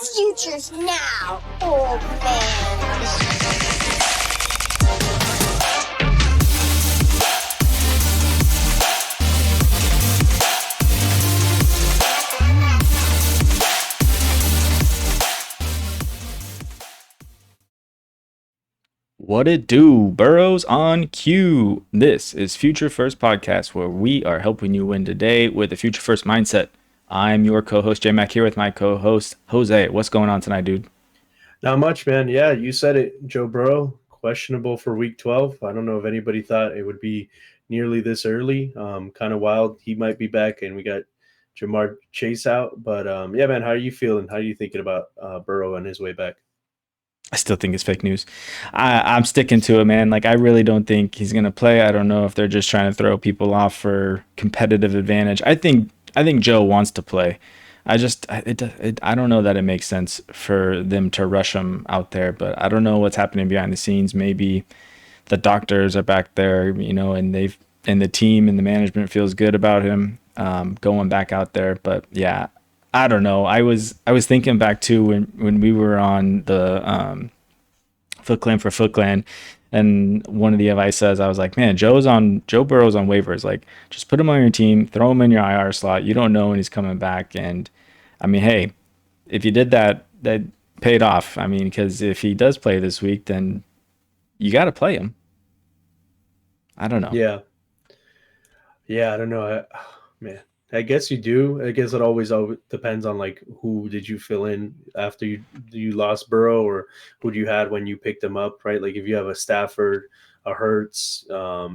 Future's now, old man. What it do? Burrows on cue. This is Future First Podcast, where we are helping you win today with a future first mindset. I'm your co-host Jmac here with my co-host Jose. What's going on tonight, dude? Not much, man. Yeah, you said it. Joe Burrow, questionable for week 12. I don't know if anybody thought it would be nearly this early. Kind of wild. He might be back, and we got Jamar Chase out. But yeah, man, how are you feeling? How are you thinking about Burrow on his way back? I still think it's fake news. I'm sticking to it, man. Like I really don't think he's gonna play. I don't know if they're just trying to throw people off for competitive advantage. I think Joe wants to play. I don't know that it makes sense for them to rush him out there, but I don't know what's happening behind the scenes. Maybe the doctors are back there, and the team and the management feels good about him going back out there. But yeah, I don't know. I was thinking back to when we were on the Foot Clan for Foot Clan, and one of the advice says I was like, man, Joe Burrow's on waivers. Like, just put him on your team, throw him in your IR slot. You don't know when he's coming back, and I mean, hey, if you did that, that paid off. I mean, because if he does play this week, then you got to play him. I don't know. Yeah, yeah. I don't know, man. I guess you do. I guess it always depends on like who did you fill in after you lost Burrow, or who you had when you picked him up, right? Like if you have a Stafford, a Hurts, a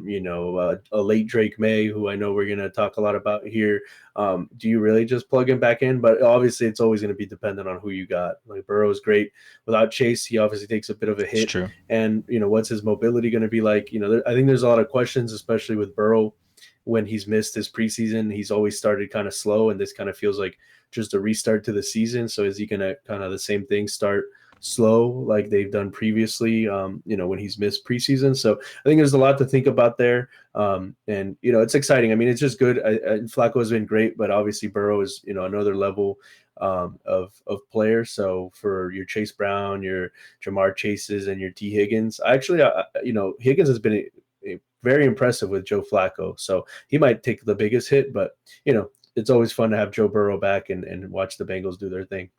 late Drake Maye, who I know we're gonna talk a lot about here. Do you really just plug him back in? But obviously, it's always gonna be dependent on who you got. Like Burrow is great without Chase. He obviously takes a bit of a It's hit, true. and what's his mobility gonna be like? I think there's a lot of questions, especially with Burrow when he's missed his preseason. He's always started kind of slow, and this kind of feels like just a restart to the season. So is he going to kind of the same thing, start slow like they've done previously, when he's missed preseason? So I think there's a lot to think about there. And it's exciting. I mean, it's just good. Flacco has been great, but obviously Burrow is, another level of players. So for your Chase Brown, your Jamar Chases, and your T Higgins, Higgins has been very impressive with Joe Flacco. So he might take the biggest hit, but it's always fun to have Joe Burrow back and watch the Bengals do their thing.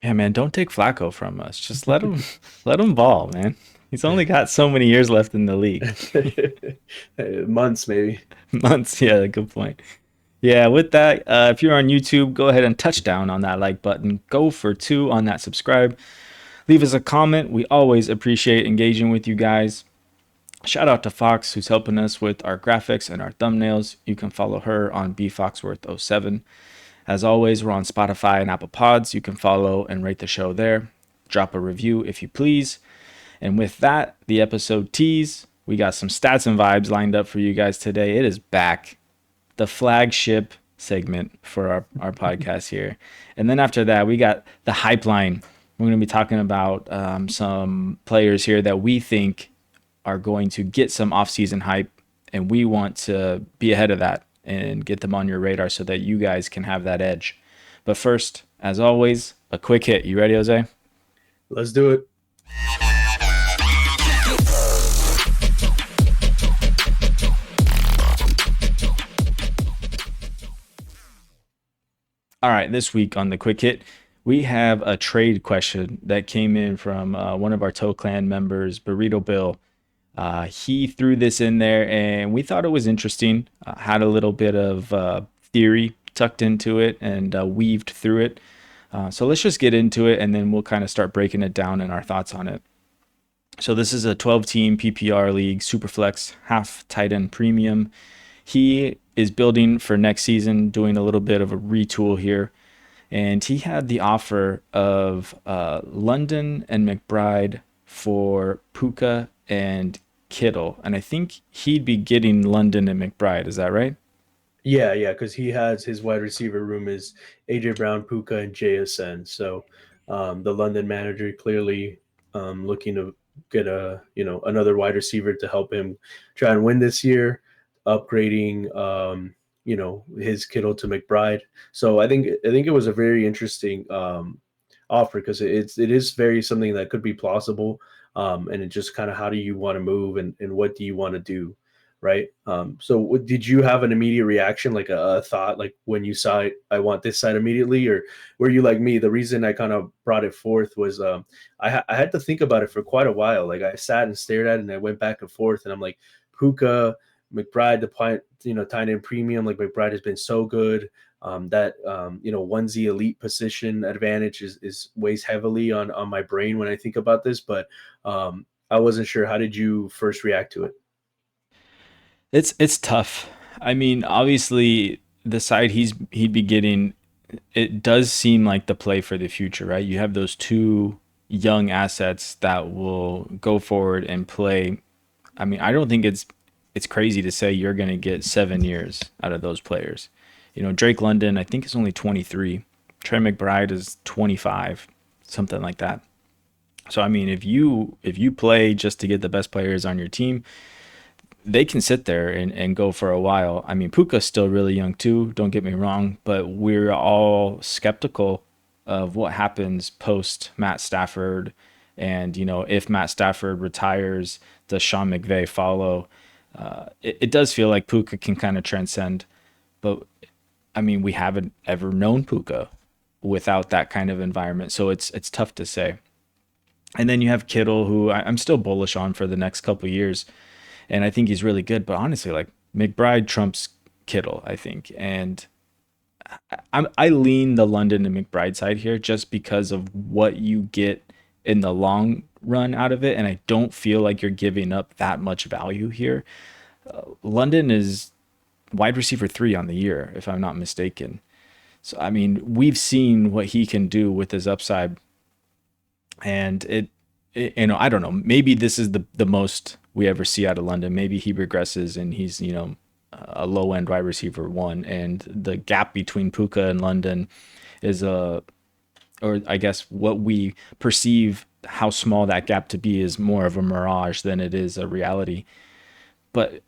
Yeah, man, don't take Flacco from us. Just let him ball, man. He's only got so many years left in the league. Months, maybe. Months, yeah, good point. Yeah, with that, if you're on YouTube, go ahead and touch down on that like button. Go for two on that subscribe. Leave us a comment. We always appreciate engaging with you guys. Shout out to Fox, who's helping us with our graphics and our thumbnails. You can follow her on bfoxworth07. As always, we're on Spotify and Apple Pods. You can follow and rate the show there. Drop a review if you please. And with that, the episode tease. We got some stats and vibes lined up for you guys today. It is back. The flagship segment for our podcast here. And then after that, we got the Hypeline. We're going to be talking about some players here that we think are going to get some offseason hype, and we want to be ahead of that and get them on your radar so that you guys can have that edge. But first, as always, a quick hit. You ready, Jose? Let's do it. All right, this week on the quick hit, we have a trade question that came in from one of our Toe Clan members, Burrito Bill. He threw this in there, and we thought it was interesting. Had a little bit of theory tucked into it and weaved through it. So let's just get into it, and then we'll kind of start breaking it down and our thoughts on it. So this is a 12-team PPR league, Superflex, half tight end premium. He is building for next season, doing a little bit of a retool here. And he had the offer of London and McBride for Puka and Kittle. And I think he'd be getting London and McBride. Is that right? Yeah, because he has his wide receiver room is AJ Brown, Puka, and JSN. So the London manager clearly looking to get another wide receiver to help him try and win this year, upgrading his Kittle to McBride. So I think it was a very interesting offer, because it is very something that could be plausible. And it just kind of, how do you want to move, and what do you want to do, right? So did you have an immediate reaction, like a thought, like when you saw it, I want this side immediately, or were you like me? The reason I kind of brought it forth was I had to think about it for quite a while. Like I sat and stared at it, and I went back and forth, and I'm like, Puka, McBride, the point, tight end premium, like McBride has been so good. That onesie elite position advantage is weighs heavily on my brain when I think about this, but I wasn't sure. How did you first react to it? It's tough. I mean, obviously the side he'd be getting, it does seem like the play for the future, right? You have those two young assets that will go forward and play. I mean, I don't think it's crazy to say you're going to get 7 years out of those players. Drake London, I think, is only 23. Trey McBride is 25, something like that. So I mean, if you play just to get the best players on your team, they can sit there and go for a while. I mean, Puka's still really young too, don't get me wrong, but we're all skeptical of what happens post Matt Stafford. And, if Matt Stafford retires, does Sean McVay follow? It does feel like Puka can kind of transcend, but I mean, we haven't ever known Puka without that kind of environment. So it's tough to say. And then you have Kittle, who I'm still bullish on for the next couple of years. And I think he's really good. But honestly, like McBride trumps Kittle, I think. And I lean the London and McBride side here just because of what you get in the long run out of it. And I don't feel like you're giving up that much value here. London is wide receiver 3 on the year, if I'm not mistaken. So, I mean, we've seen what he can do with his upside. And I don't know, maybe this is the most we ever see out of London. Maybe he regresses and he's, a low end wide receiver 1. And the gap between Puka and London is or I guess what we perceive how small that gap to be is more of a mirage than it is a reality. But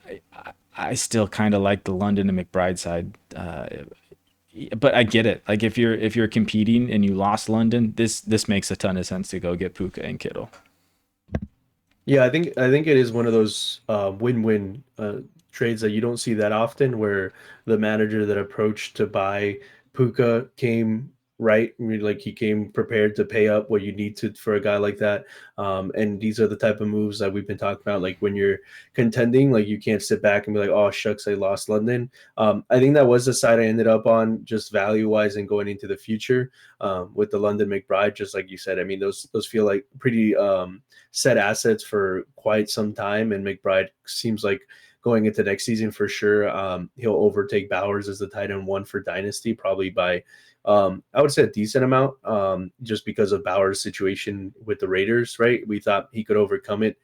I still kind of like the London and McBride side. But I get it. Like if you're competing and you lost London, this makes a ton of sense to go get Puka and Kittle. Yeah, I think it is one of those win-win trades that you don't see that often, where the manager that approached to buy Puka came right. I mean, like he came prepared to pay up what you need to for a guy like that. And these are the type of moves that we've been talking about. Like when you're contending, like you can't sit back and be like, oh shucks, I lost London. I think that was the side I ended up on, just value wise and going into the future with the London McBride. Just like you said, I mean, those feel like pretty set assets for quite some time. And McBride seems like going into next season for sure, he'll overtake Bowers as the tight end 1 for Dynasty, probably by I would say a decent amount, just because of Bowers' situation with the Raiders, right? We thought he could overcome it,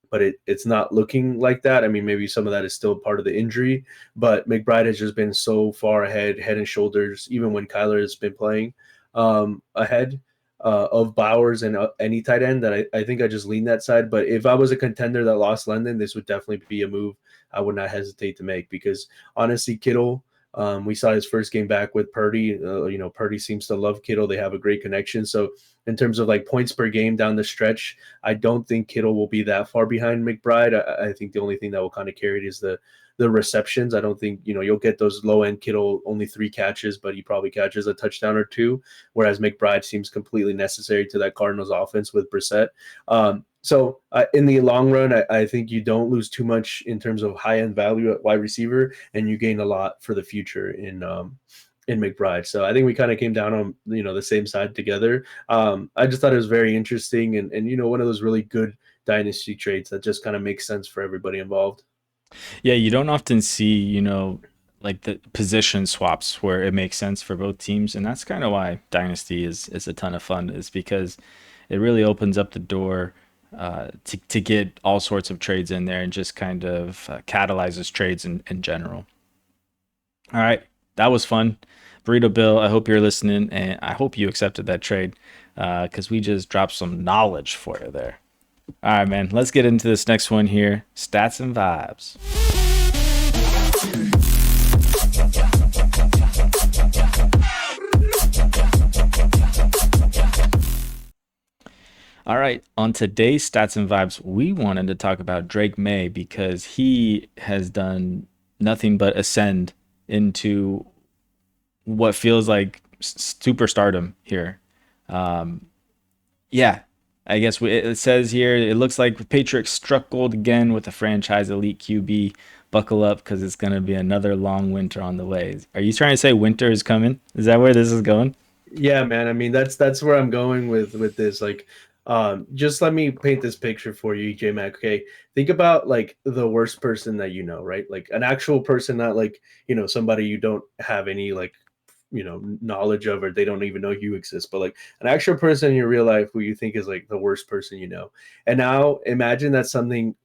but it's not looking like that. I mean, maybe some of that is still part of the injury, but McBride has just been so far ahead, head and shoulders, even when Kyler has been playing ahead of Bowers and any tight end, that I think I just lean that side. But if I was a contender that lost London, this would definitely be a move I would not hesitate to make, because honestly, Kittle, we saw his first game back with Purdy. Purdy seems to love Kittle. They have a great connection. So in terms of like points per game down the stretch, I don't think Kittle will be that far behind McBride. I think the only thing that will kind of carry it is the receptions. I don't think, you'll get those low end Kittle, only 3 catches, but he probably catches a touchdown or 2, whereas McBride seems completely necessary to that Cardinals offense with Brissett. So in the long run, I think you don't lose too much in terms of high-end value at wide receiver, and you gain a lot for the future in McBride. So I think we kind of came down on, the same side together. I just thought it was very interesting and one of those really good dynasty trades that just kind of makes sense for everybody involved. Yeah, you don't often see, like the position swaps where it makes sense for both teams. And that's kind of why Dynasty is a ton of fun, is because it really opens up the door to get all sorts of trades in there and just kind of catalyzes trades in general. All right, that was fun. Burrito Bill, I hope you're listening, and I hope you accepted that trade because we just dropped some knowledge for you there. All right, man, let's get into this next one here. Stats and vibes. All right, on today's stats and vibes, we wanted to talk about Drake Maye because he has done nothing but ascend into what feels like superstardom here. Um, yeah, I guess it says here it looks like Patriots struck gold again with a franchise elite QB. Buckle up because it's going to be another long winter on the way. Are you trying to say winter is coming? Is that where this is going? Yeah, man. I mean, that's where I'm going with this. Like, just let me paint this picture for you, Jmac. Okay, think about like the worst person that you know, right? Like an actual person, not like somebody you don't have any like knowledge of, or they don't even know you exist, but like an actual person in your real life who you think is like the worst person you know. And now imagine that something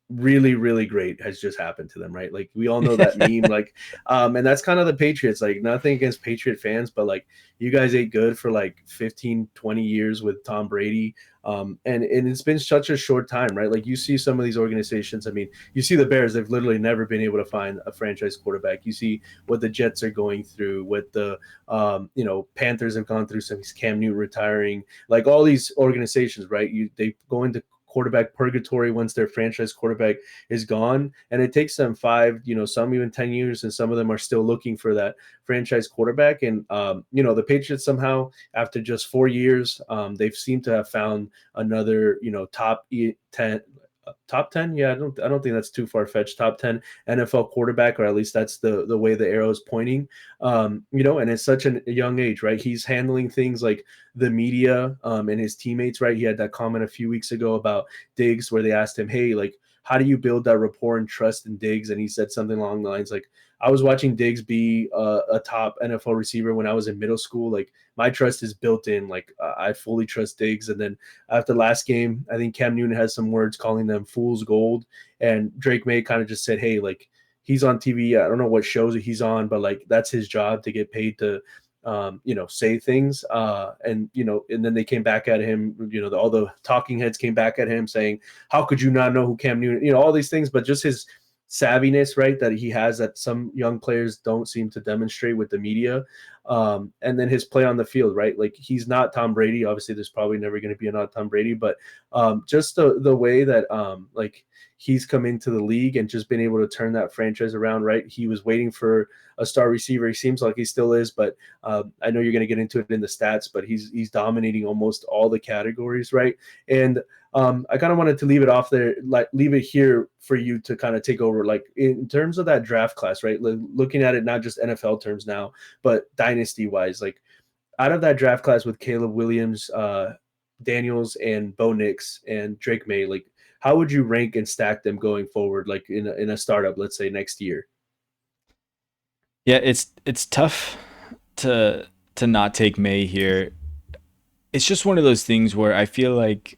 really really great has just happened to them, right? Like we all know that meme, like and that's kind of the Patriots. Like nothing against Patriot fans, but like you guys ate good for like 15-20 years with Tom Brady. And it's been such a short time, right? Like you see some of these organizations. I mean, you see the Bears, they've literally never been able to find a franchise quarterback. You see what the Jets are going through, what the Panthers have gone through, some Cam Newton retiring, like all these organizations, right? They go into quarterback purgatory once their franchise quarterback is gone, and it takes them 5, some even 10 years, and some of them are still looking for that franchise quarterback. And the Patriots somehow, after just 4 years, they've seemed to have found another top 10. Yeah, I don't think that's too far-fetched. Top 10 NFL quarterback, or at least that's the way the arrow is pointing. And it's such a young age, right? He's handling things like the media, and his teammates, right? He had that comment a few weeks ago about Diggs, where they asked him, hey, like, how do you build that rapport and trust in Diggs? And he said something along the lines like, I was watching Diggs be a top NFL receiver when I was in middle school. Like my trust is built in. Like I fully trust Diggs. And then after last game, I think Cam Newton has some words calling them fool's gold. And Drake Maye kind of just said, hey, like he's on TV. I don't know what shows he's on, but like that's his job to get paid to say things. And then they came back at him, all the talking heads came back at him saying, how could you not know who Cam Newton, all these things, but just his savviness, right, that he has that some young players don't seem to demonstrate with the media. And then his play on the field, right? Like he's not Tom Brady. Obviously, there's probably never going to be another Tom Brady, but just the way that like he's come into the league and just been able to turn that franchise around, right? He was waiting for a star receiver. He seems like he still is, but I know you're going to get into it in the stats, but he's dominating almost all the categories, right? And I kind of wanted to leave it off there, like leave it here for you to kind of take over, like in terms of that draft class, right? Looking at it, not just NFL terms now, but dynasty wise, like out of that draft class with Caleb Williams, Daniels, and Bo Nix and Drake Maye, like how would you rank and stack them going forward, like in a startup, let's say next year? Yeah, it's tough to not take May here. It's just one of those things where I feel like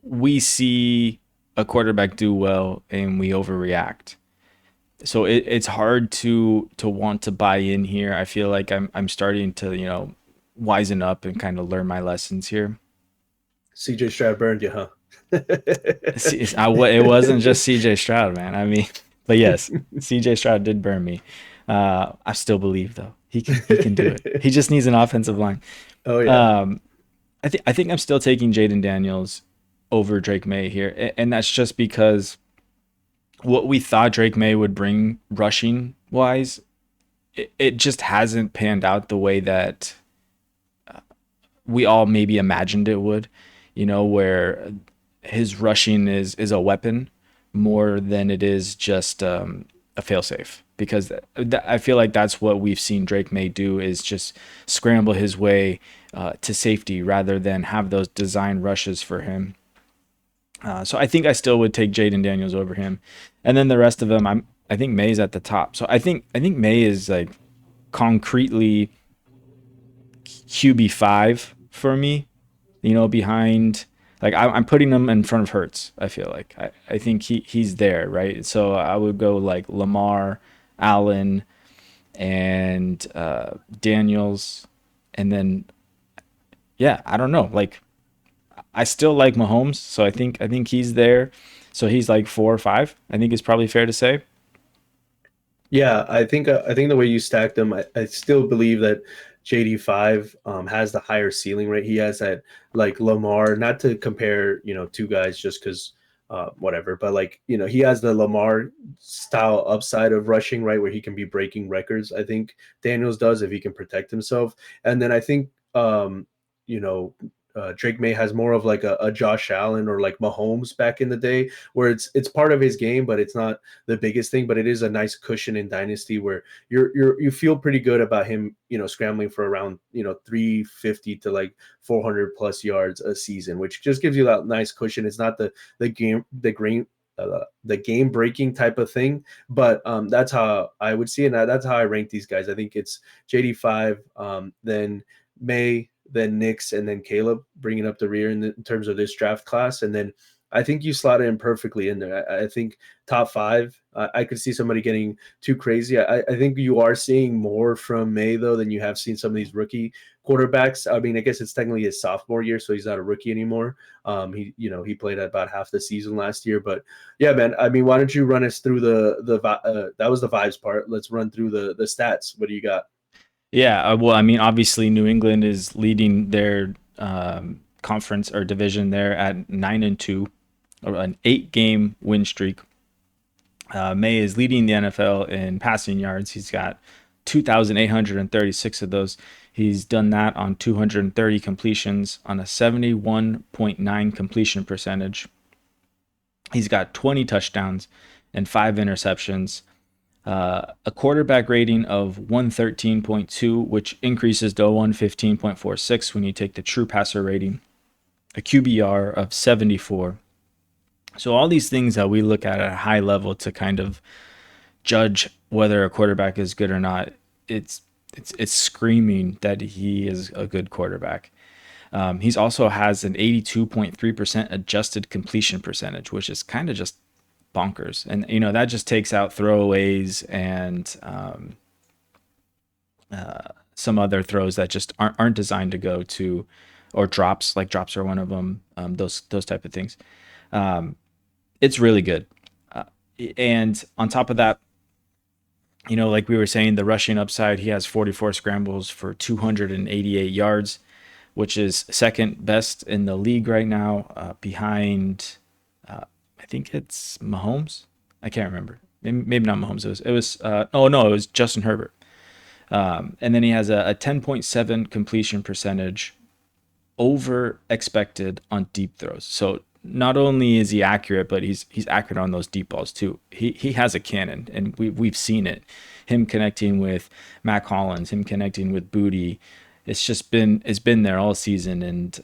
we see a quarterback do well and we overreact. So it's hard to want to buy in here. I feel like I'm starting to, wisen up and kind of learn my lessons here. CJ Stroud burned you, huh? It wasn't just CJ Stroud, man. I mean, but yes, CJ Stroud did burn me. I still believe though. He can do it. He just needs an offensive line. Oh yeah. Um, I think I'm still taking Jaden Daniels over Drake Maye here, and that's just because what we thought Drake Maye would bring rushing wise, it just hasn't panned out the way that we all maybe imagined it would. Where his rushing is a weapon more than it is just a failsafe. Because I feel like that's what we've seen Drake Maye do is just scramble his way to safety rather than have those design rushes for him. So I think I still would take Jaden Daniels over him, and then the rest of them, I think May's at the top. So I think Maye is like concretely QB5 for me. Behind, like I'm putting him in front of Hurts. I feel like I think he's there, right? So I would go like Lamar, Allen, and Daniels, and then yeah, I don't know. Like I still like Mahomes, so I think he's there. So he's like 4 or 5. I think it's probably fair to say. Yeah, I think the way you stack them, I still believe that JD5 has the higher ceiling rate. He has that like Lamar, not to compare, two guys just because whatever, but like, he has the Lamar style upside of rushing, right? Where he can be breaking records. I think Daniels does if he can protect himself. And then I think, you know, Drake Maye has more of like a Josh Allen or like Mahomes back in the day, where it's part of his game, but it's not the biggest thing. But it is a nice cushion in Dynasty where you feel pretty good about him, scrambling for around 350 to like 400 plus yards a season, which just gives you that nice cushion. It's not the game breaking type of thing, but that's how I would see it. And that's how I rank these guys. I think it's JD5, then May, then Knicks, and then Caleb bringing up the rear in terms of this draft class. And then I think you slot it in perfectly in there. I think top five, I could see somebody getting too crazy. I think you are seeing more from May, though, than you have seen some of these rookie quarterbacks. I mean, I guess it's technically his sophomore year, so he's not a rookie anymore. He played about half the season last year. But yeah, man, I mean, why don't you run us through that was the vibes part. Let's run through the stats. What do you got? Yeah, well, I mean, obviously, New England is leading their conference or division there at 9-2, or an 8-game win streak. May is leading the NFL in passing yards. He's got 2,836 of those. He's done that on 230 completions on a 71.9 completion percentage. He's got 20 touchdowns and 5 interceptions. A quarterback rating of 113.2, which increases to 115.46 when you take the true passer rating. A QBR of 74. So all these things that we look at a high level to kind of judge whether a quarterback is good or not, it's screaming that he is a good quarterback. He's also has an 82.3% adjusted completion percentage, which is kind of just bonkers. And that just takes out throwaways and some other throws that just aren't designed to go to, or drops. Like drops are one of them. Those type of things. It's really good. And on top of that, like we were saying, the rushing upside, he has 44 scrambles for 288 yards, which is second best in the league right now, behind I think it's Mahomes. I can't remember. Maybe not Mahomes. It was Justin Herbert. And then he has a 10.7 completion percentage over expected on deep throws. So not only is he accurate, but he's accurate on those deep balls too. He has a cannon, and we've seen it. Him connecting with Mac Hollins, him connecting with Booty. It's been there all season. And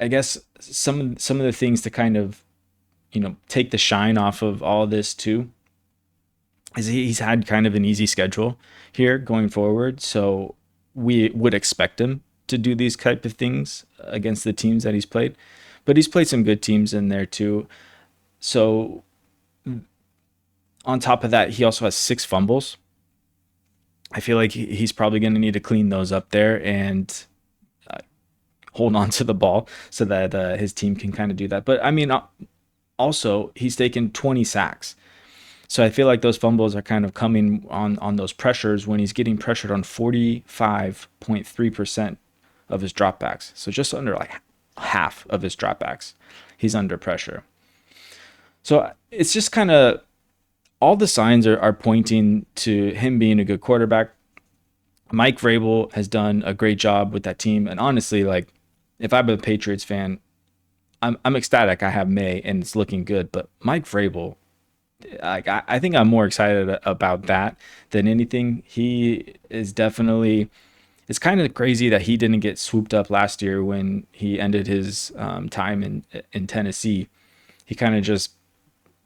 I guess some of the things to kind of take the shine off of all of this too is he's had kind of an easy schedule here going forward. So we would expect him to do these type of things against the teams that he's played, but he's played some good teams in there too. So on top of that, he also has 6 fumbles. I feel like he's probably going to need to clean those up there and hold on to the ball so that his team can kind of do that. But I mean, also, he's taken 20 sacks. So I feel like those fumbles are kind of coming on those pressures when he's getting pressured on 45.3% of his dropbacks. So just under like half of his dropbacks, he's under pressure. So it's just kind of all the signs are pointing to him being a good quarterback. Mike Vrabel has done a great job with that team. And honestly, like if I'm a Patriots fan, I'm ecstatic I have May and it's looking good, but Mike Vrabel, I think I'm more excited about that than anything. He is definitely, it's kind of crazy that he didn't get swooped up last year when he ended his time in Tennessee. He kind of just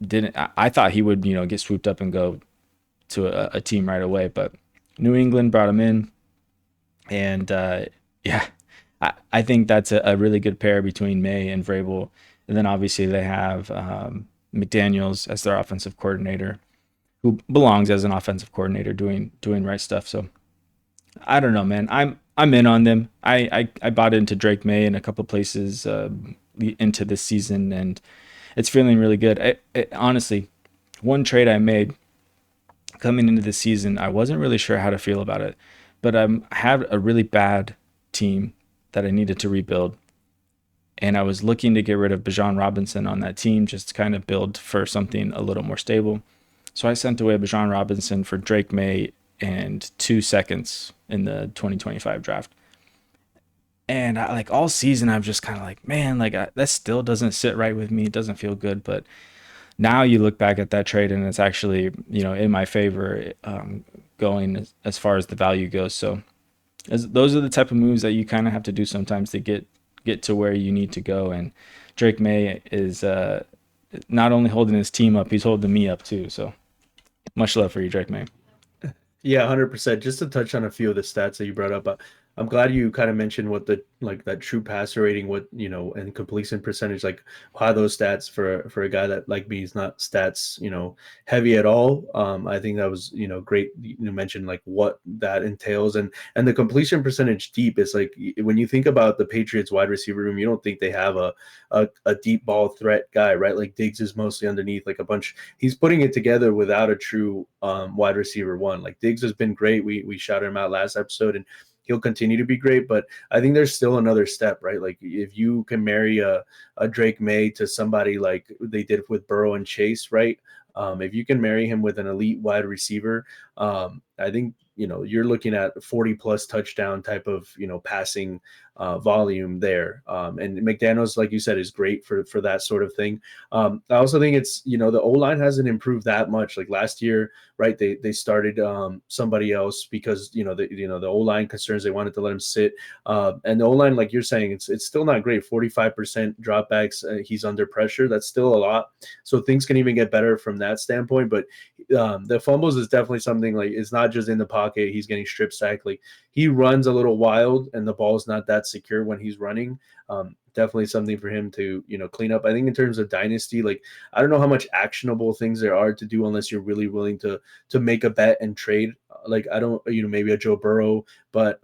didn't. I thought he would, get swooped up and go to a team right away, but New England brought him in, and yeah. I think that's a really good pair between May and Vrabel. And then obviously they have McDaniels as their offensive coordinator, who belongs as an offensive coordinator doing right stuff. So I don't know, man. I'm in on them. I bought into Drake Maye in a couple places into this season, and it's feeling really good. Honestly, one trade I made coming into the season, I wasn't really sure how to feel about it. but I had a really bad team that I needed to rebuild, and I was looking to get rid of Bijan Robinson on that team just to kind of build for something a little more stable. So I sent away Bijan Robinson for Drake Maye and 2 seconds in the 2025 draft. And like all season, I'm just kind of like, man, like that still doesn't sit right with me. It doesn't feel good. But now you look back at that trade, and it's actually, in my favor, going as far as the value goes. So those are the type of moves that you kind of have to do sometimes to get to where you need to go. And Drake Maye is not only holding his team up, he's holding me up too. So much love for you, Drake Maye. Yeah, 100%. Just to touch on a few of the stats that you brought up, I'm glad you kind of mentioned what the like that true passer rating, what and completion percentage, like how those stats for a guy that like me is not stats heavy at all. I think that was great. You mentioned like what that entails, and the completion percentage deep is like when you think about the Patriots wide receiver room, you don't think they have a deep ball threat guy, right? Like Diggs is mostly underneath, like a bunch. He's putting it together without a true wide receiver one. Like Diggs has been great. We shouted him out last episode, and he'll continue to be great. But I think there's still another step, right? Like if you can marry a Drake Maye to somebody like they did with Burrow and Chase, right? If you can marry him with an elite wide receiver, I think you're looking at 40 plus touchdown type of passing volume there. And McDaniels, like you said, is great for that sort of thing. I also think it's the O line hasn't improved that much. Like last year, right? They started somebody else because the O line concerns, they wanted to let him sit. And the O line, like you're saying, it's still not great. 45% dropbacks. He's under pressure. That's still a lot. So things can even get better from that standpoint. But the fumbles is definitely something, like it's not just in the pocket. He's getting strip sacked. Like he runs a little wild, and the ball's not that secure when he's running. Definitely something for him to clean up. I think in terms of Dynasty, like I don't know how much actionable things there are to do unless you're really willing to make a bet and trade. Like I don't maybe a Joe Burrow, but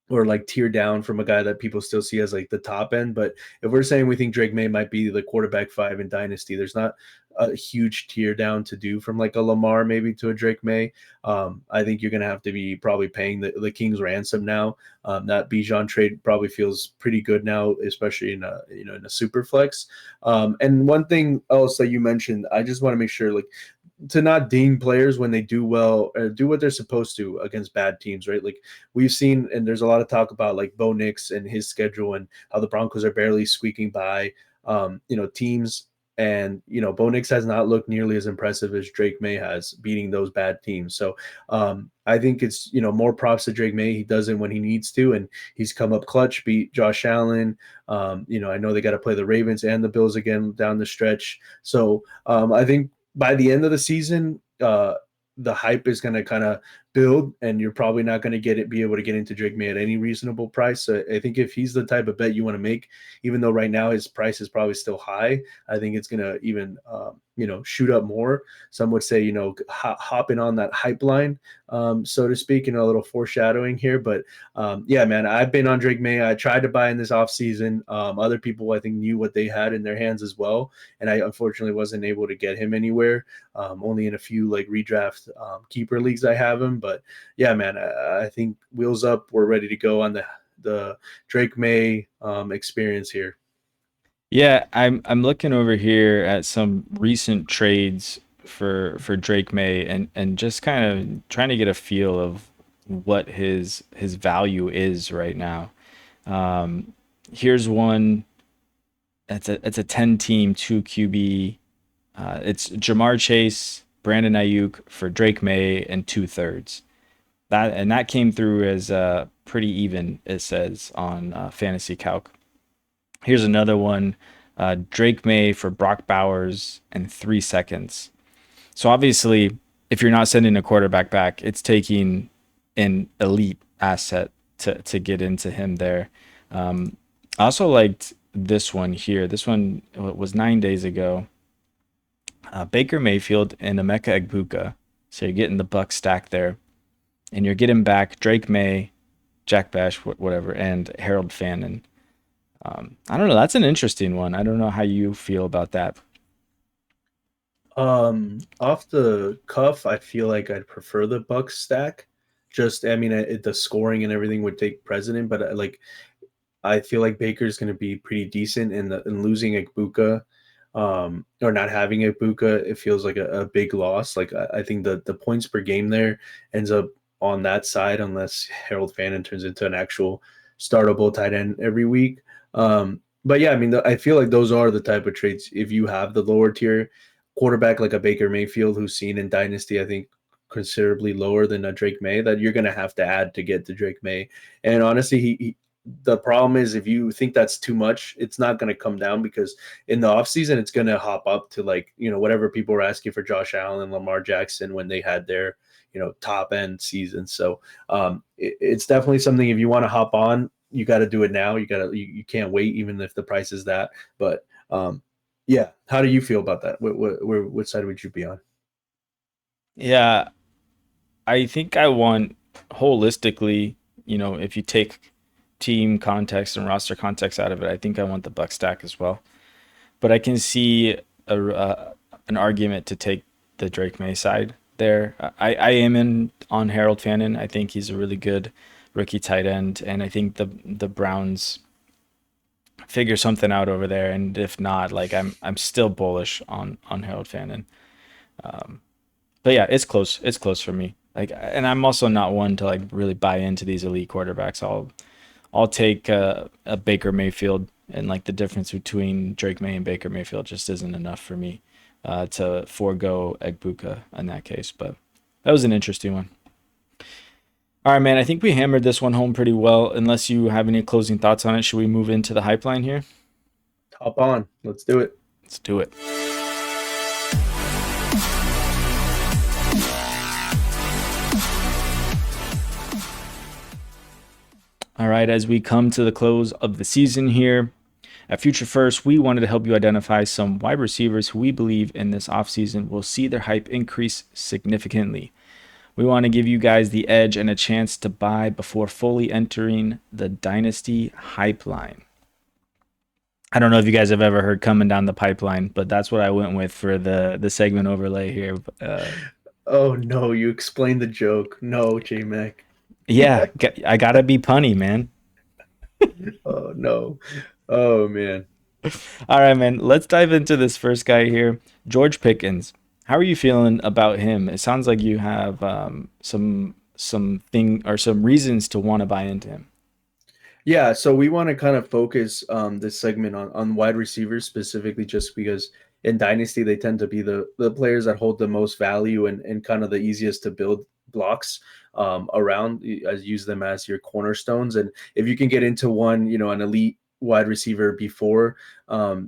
or like tear down from a guy that people still see as like the top end. But if we're saying we think Drake Maye might be the quarterback 5 in Dynasty, there's not a huge tear down to do from like a Lamar maybe to a Drake Maye. I think you're going to have to be probably paying the King's ransom now. That Bijan trade probably feels pretty good now, especially in a super flex. And one thing else that you mentioned, I just want to make sure like to not ding players when they do well or do what they're supposed to against bad teams, right? Like we've seen, and there's a lot of talk about like Bo Nix and his schedule and how the Broncos are barely squeaking by, teams. And Bo Nix has not looked nearly as impressive as Drake Maye has beating those bad teams. So I think it's more props to Drake Maye. He does it when he needs to, and he's come up clutch, beat Josh Allen. I know they got to play the Ravens and the Bills again down the stretch. So I think by the end of the season, the hype is going to kind of build, and you're probably not going to be able to get into Drake Maye at any reasonable price. So I think if he's the type of bet you want to make, even though right now his price is probably still high, I think it's going to even shoot up more. Some would say hopping on that hype line, so to speak. A little foreshadowing here, but yeah, man, I've been on Drake Maye. I tried to buy in this offseason. Other people I think knew what they had in their hands as well, and I unfortunately wasn't able to get him anywhere. Only in a few like redraft keeper leagues I have him. But yeah, man, I think wheels up. We're ready to go on the Drake Maye experience here. Yeah, I'm looking over here at some recent trades for Drake Maye, and just kind of trying to get a feel of what his value is right now. Here's one. It's a 10 team 2 QB. It's Jamar Chase, Brandon Ayuk for Drake Maye and 2/3. That came through as pretty even, it says on Fantasy Calc. Here's another one, Drake Maye for Brock Bowers and 3 seconds. So obviously, if you're not sending a quarterback back, it's taking an elite asset to get into him there. I also liked this one here. This one was 9 days ago. Baker Mayfield and Emeka Egbuka. So you're getting the Buck stack there, and you're getting back Drake Maye, Jack Bash, whatever, and Harold Fannin. I don't know. That's an interesting one. I don't know how you feel about that. Off the cuff, I feel like I'd prefer the Bucks stack just, I mean, the scoring and everything would take precedent, but like I feel like Baker's going to be pretty decent, and losing Igbukah, or not having Igbukah, it feels like a big loss. Like I think the points per game there ends up on that side unless Harold Fannin turns into an actual startable tight end every week. But yeah, I mean, I feel like those are the type of traits. If you have the lower tier quarterback like a Baker Mayfield, who's seen in Dynasty, I think considerably lower than a Drake Maye, that you're going to have to add to get to Drake Maye. And honestly, the problem is if you think that's too much, it's not going to come down, because in the offseason, it's going to hop up to like, whatever people were asking for Josh Allen and Lamar Jackson when they had their, top end season. So it's definitely something, if you want to hop on, you got to do it now. You can't wait, even if the price is that. But yeah, how do you feel about that? What side would you be on? Yeah, I think I want holistically, if you take team context and roster context out of it, I think I want the Buck stack as well. But I can see an argument to take the Drake May side there. I am in on Harold Fannin. I think he's a really good rookie tight end, and I think the Browns figure something out over there. And if not, like I'm still bullish on Harold Fannin. But yeah, it's close. It's close for me. Like, and I'm also not one to like really buy into these elite quarterbacks. I'll take a Baker Mayfield, and like the difference between Drake May and Baker Mayfield just isn't enough for me to forego Egbuka in that case. But that was an interesting one. All right, man. I think we hammered this one home pretty well. Unless you have any closing thoughts on it, should we move into the hype line here? Hop on. Let's do it. Let's do it. All right, as we come to the close of the season here, at Future First, we wanted to help you identify some wide receivers who we believe in this offseason will see their hype increase significantly. We want to give you guys the edge and a chance to buy before fully entering the Dynasty Hypeline. I don't know if you guys have ever heard coming down the pipeline, but that's what I went with for the segment overlay here. Oh no, you explained the joke. No, Jmac. Yeah, I gotta be punny, man. Oh no. Oh man. All right, man. Let's dive into this first guy here, George Pickens. How are you feeling about him? It sounds like you have some reasons to want to buy into him. Yeah, so we want to kind of focus this segment on wide receivers specifically, just because in Dynasty they tend to be the players that hold the most value, and kind of the easiest to build blocks around, as use them as your cornerstones. And if you can get into one, an elite wide receiver before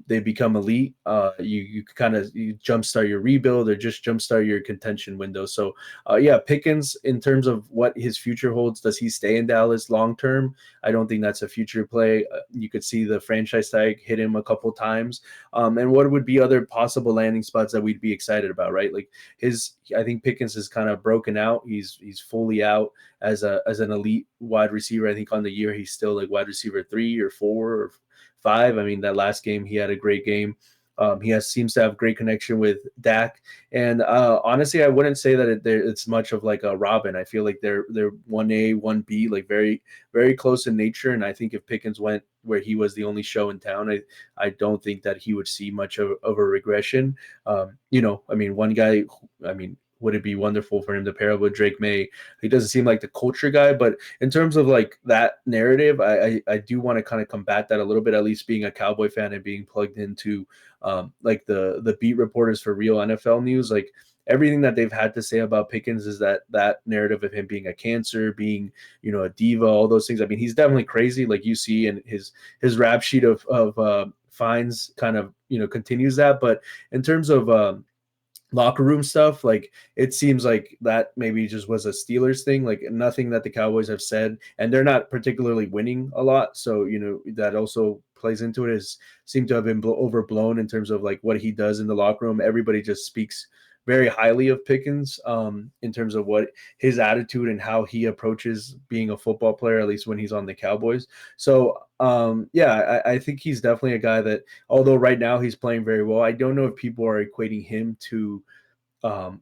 they become elite, you kind of jumpstart your rebuild, or just jumpstart your contention window. So yeah, Pickens, in terms of what his future holds, does he stay in Dallas long term? I don't think that's a future play. You could see the franchise tag hit him a couple times. And what would be other possible landing spots that we'd be excited about, right? Like I think Pickens is kind of broken out. He's fully out as an elite wide receiver. I think on the year he's still like wide receiver 3 or 4 or 5. I mean, that last game he had a great game. Seems to have great connection with Dak, and honestly, I wouldn't say that it's much of like a Robin. I feel like they're 1A, 1B, like very, very close in nature. And I think if Pickens went where he was the only show in town, I don't think that he would see much of a regression. I mean, one guy, would it be wonderful for him to pair up with Drake Maye? He doesn't seem like the culture guy, but in terms of like that narrative, I do want to kind of combat that a little bit, at least being a Cowboy fan and being plugged into like the beat reporters for Real NFL News. Like everything that they've had to say about Pickens is that narrative of him being a cancer, being, a diva, all those things. I mean, he's definitely crazy. Like you see in his rap sheet of fines kind of, continues that. But in terms of locker room stuff, like it seems like that maybe just was a Steelers thing, like nothing that the Cowboys have said, and they're not particularly winning a lot, so that also plays into it, is seem to have been overblown in terms of like what he does in the locker room. Everybody just speaks very highly of Pickens in terms of what his attitude and how he approaches being a football player, at least when he's on the Cowboys. So yeah, I think he's definitely a guy that, although right now he's playing very well, I don't know if people are equating him to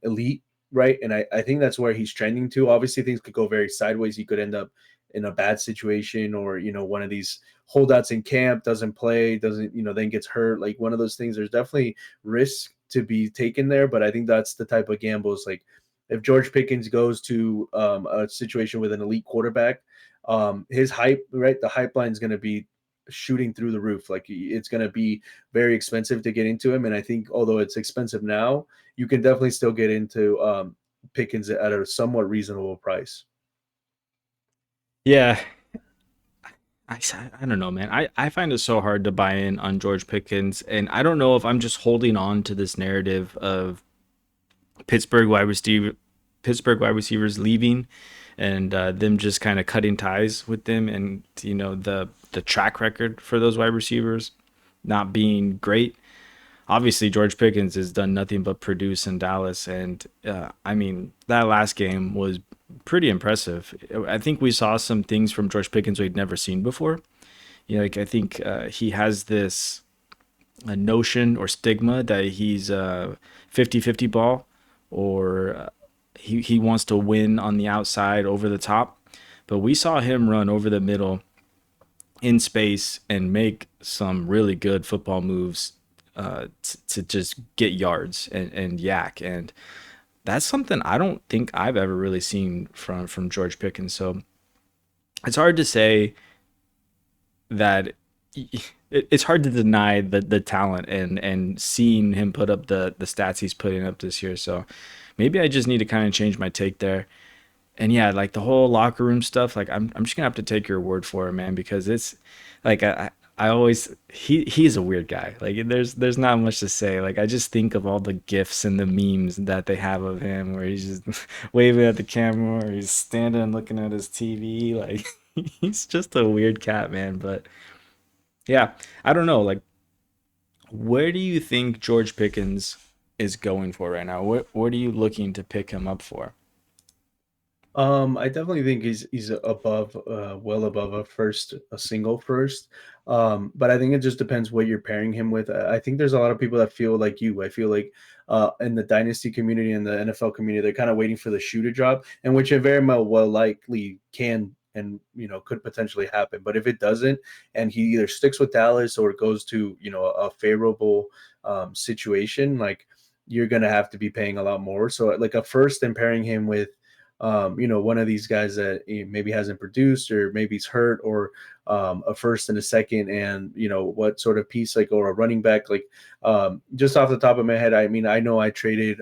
elite right? And I think that's where he's trending to. Obviously, things could go very sideways. He could end up in a bad situation, or one of these holdouts in camp doesn't play, doesn't then gets hurt. Like one of those things. There's definitely risk to be taken there, but I think that's the type of gambles. Like if George Pickens goes to a situation with an elite quarterback, his hype, right? The hype line is going to be shooting through the roof. Like it's going to be very expensive to get into him. And I think although it's expensive now, you can definitely still get into Pickens at a somewhat reasonable price. Yeah, I don't know, man. I find it so hard to buy in on George Pickens, and I don't know if I'm just holding on to this narrative of Pittsburgh wide receiver Pittsburgh wide receivers leaving and them just kind of cutting ties with them, and the track record for those wide receivers not being great. Obviously, George Pickens has done nothing but produce in Dallas, and I mean that last game was pretty impressive. I think we saw some things from George Pickens we'd never seen before. Like I think he has this a notion or stigma that he's a 50-50 ball, or he wants to win on the outside over the top. But we saw him run over the middle in space and make some really good football moves to just get yards and yak. And that's something I don't think I've ever really seen from George Pickens. So it's hard to say that it's hard to deny the talent and seeing him put up the stats he's putting up this year. So maybe I just need to kind of change my take there. And yeah, like the whole locker room stuff, like I'm just gonna have to take your word for it, man, because it's like I always he's a weird guy. Like there's not much to say. Like I just think of all the gifs and the memes that they have of him where he's just waving at the camera, or he's standing looking at his TV. Like he's just a weird cat, man. But yeah, I don't know. Like where do you think George Pickens is going for right now? What are you looking to pick him up for? I definitely think he's above, well above a single first. But I think it just depends what you're pairing him with. I think there's a lot of people that feel like you. I feel like in the dynasty community and the NFL community, they're kind of waiting for the shoe to drop, and which it very well likely can and could potentially happen. But if it doesn't, and he either sticks with Dallas or goes to a favorable situation, like you're gonna have to be paying a lot more. So like a first and pairing him with one of these guys that maybe hasn't produced, or maybe he's hurt, or a first and a second, and what sort of piece, like, or a running back, like just off the top of my head, I mean, I know I traded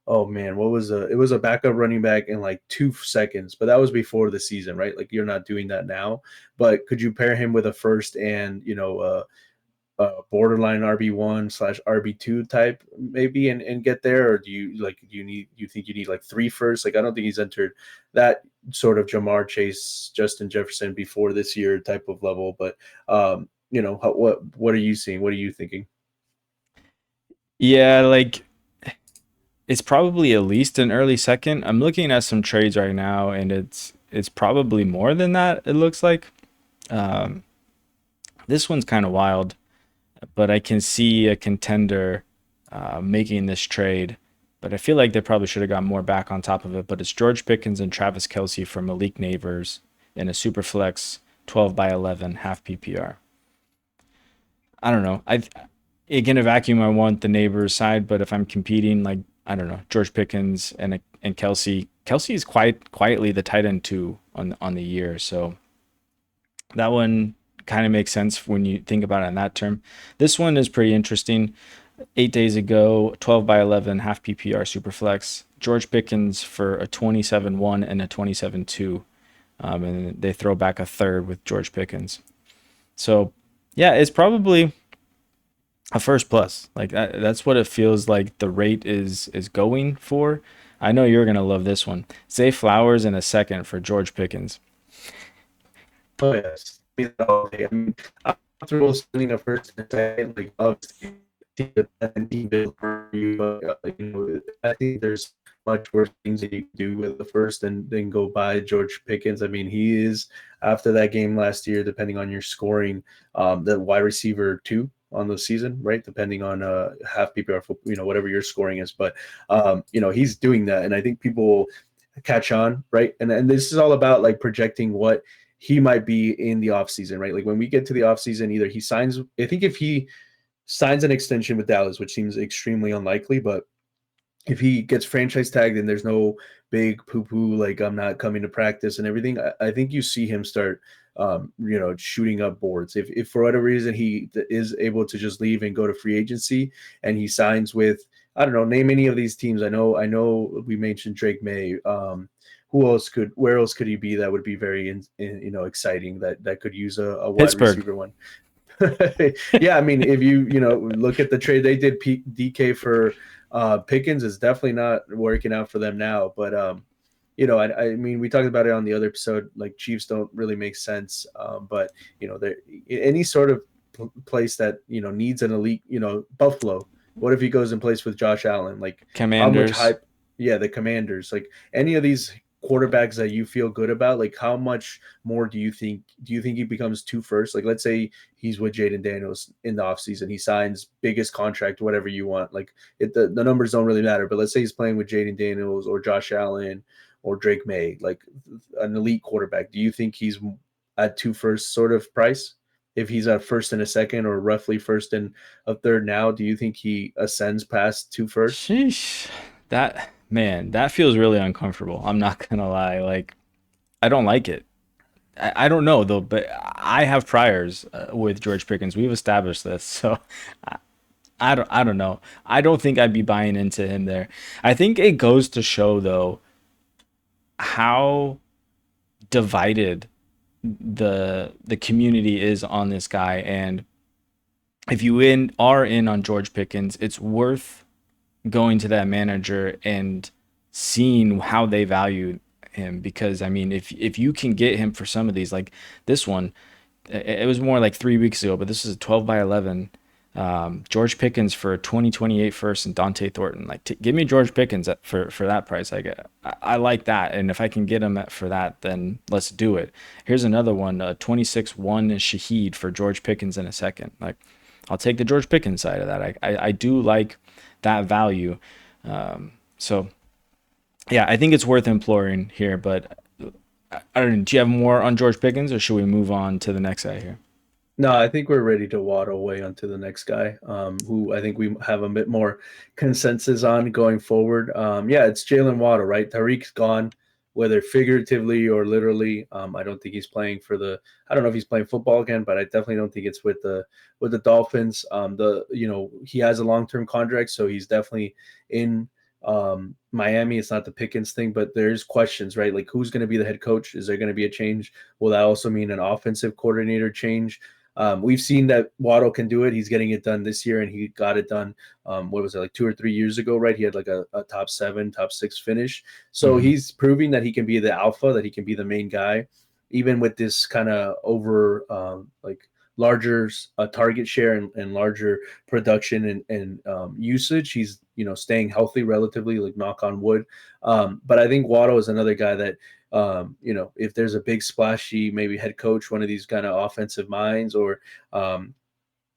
oh man, it was a backup running back in like 2 seconds, but that was before the season, right? Like you're not doing that now. But could you pair him with a first and borderline RB1/RB2 type maybe, and get there? Or do you think you need like three first? Like I don't think he's entered that sort of Jamar Chase, Justin Jefferson before this year type of level. But what are you seeing? What are you thinking? Yeah, like it's probably at least an early second. I'm looking at some trades right now, and it's probably more than that. It looks like um, this one's kind of wild, but I can see a contender making this trade. But I feel like they probably should have got more back on top of it. But it's George Pickens and Travis Kelsey for Malik Neighbors in a super flex 12 by 11 half PPR. I don't know. In a vacuum, I want the Neighbors side, but if I'm competing, like I don't know, George Pickens and Kelsey. Kelsey is quite quietly the tight end two on the year, so that one kind of makes sense when you think about it in that term. This one is pretty interesting. 8 days ago, 12 by 11 half PPR Superflex. George Pickens for a 27-1 and a 27-2. And they throw back a third with George Pickens. So, yeah, it's probably a first plus. Like that's what it feels like the rate is going for. I know you're going to love this one. Zay Flowers in a second for George Pickens. Oh yes, me all day. I mean, I'm comfortable spending a first and second, like obviously and team build for you, but I think there's much worse things that you can do with the first and then go buy George Pickens. I mean, he is, after that game last year, depending on your scoring, the wide receiver two on the season, right? Depending on half PPR, whatever your scoring is. But he's doing that, and I think people will catch on, right? And this is all about like projecting what he might be in the offseason, right? Like when we get to the offseason, either he signs. I think if he signs an extension with Dallas, which seems extremely unlikely, but if he gets franchise tagged and there's no big poo-poo, like I'm not coming to practice and everything, I think you see him start, shooting up boards. If for whatever reason he is able to just leave and go to free agency and he signs with, I don't know, name any of these teams. I know we mentioned Drake Maye. Where else could he be that would be very, exciting that could use a wide Pittsburgh. receiver one? Yeah, I mean, if you look at the trade they did, DK for Pickens is definitely not working out for them now. But I mean, we talked about it on the other episode. Like Chiefs don't really make sense, but there any sort of place that needs an elite. Buffalo. What if he goes and plays with Josh Allen? Like Commanders. How much hype? Yeah, the Commanders. Like any of these quarterbacks that you feel good about, like how much more do you think he becomes two first? Like let's say he's with Jaden Daniels in the offseason, he signs biggest contract, whatever you want, like the numbers don't really matter, but let's say he's playing with Jaden Daniels or Josh Allen or Drake Maye, like an elite quarterback. Do you think he's at two first sort of price? If he's at first and a second or roughly first and a third now, do you think he ascends past two first? Sheesh. That feels really uncomfortable. I'm not gonna lie. Like, I don't like it. I don't know though, but I have priors with George Pickens. We've established this, so I don't know. I don't think I'd be buying into him there. I think it goes to show though how divided the community is on this guy, and if you are in on George Pickens, it's worth going to that manager and seeing how they value him, because I mean, if you can get him for some of these, like this one, it was more like 3 weeks ago, but this is a 12 by 11 George Pickens for 2028 first and Dante Thornton. Like, give me George Pickens for that price. I like that, and if I can get him for that, then let's do it. Here's another one, 26-1 Shaheed for George Pickens in a second. Like, I'll take the George Pickens side of that. I do like that value. So yeah, I think it's worth imploring here, but I don't know. Do you have more on George Pickens, or should we move on to the next guy here? No, I think we're ready to waddle away onto the next guy, who I think we have a bit more consensus on going forward. Yeah, it's Jalen Waddle, right? Tyreek's gone, whether figuratively or literally. I don't think he's playing I don't know if he's playing football again, but I definitely don't think it's with the Dolphins. He has a long-term contract, so he's definitely in Miami. It's not the Pickens thing, but there's questions, right? Like, who's going to be the head coach? Is there going to be a change? Will that also mean an offensive coordinator change? We've seen that Waddle can do it. He's getting it done this year, and he got it done. What was it, like 2 or 3 years ago, right? He had like a top 7, top 6 finish. So he's proving that he can be the alpha, that he can be the main guy, even with this kind of larger target share and larger production and usage. He's staying healthy relatively, like knock on wood. But I think Waddle is another guy that if there's a big splashy maybe head coach, one of these kind of offensive minds, or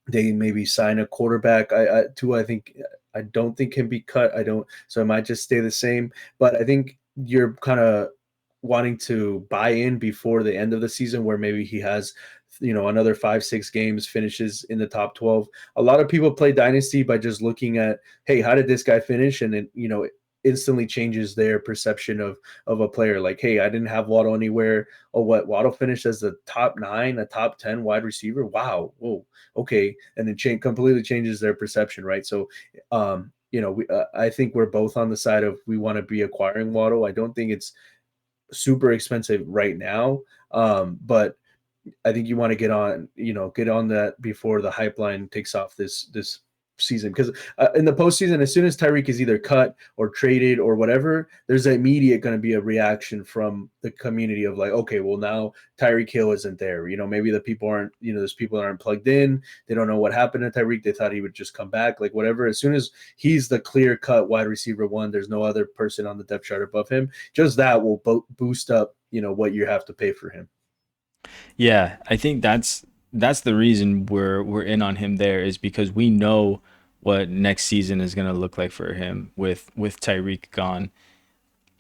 they maybe sign a quarterback, I don't think can be cut. So it might just stay the same. But I think you're kind of wanting to buy in before the end of the season, where maybe he has another 5-6 games, finishes in the top 12. A lot of people play Dynasty by just looking at, hey, how did this guy finish? And then instantly changes their perception of a player. Like, hey, I didn't have Waddle anywhere. Oh, what, Waddle finished as the top 9, a top 10 wide receiver? Wow. Whoa. Okay. And it completely changes their perception, right? So I think we're both on the side of we want to be acquiring Waddle. I don't think it's super expensive right now, but I think you want to get on that before the Hypeline takes off this season, because in the postseason, as soon as Tyreek is either cut or traded or whatever, there's immediate going to be a reaction from the community of like, okay, well, now Tyreek Hill isn't there. Maybe the people aren't, there's people that aren't plugged in. They don't know what happened to Tyreek. They thought he would just come back, like whatever. As soon as he's the clear cut wide receiver 1, there's no other person on the depth chart above him. Just that will boost up, what you have to pay for him. Yeah, I think that's that's the reason we're in on him there, is because we know what next season is going to look like for him with Tyreek gone.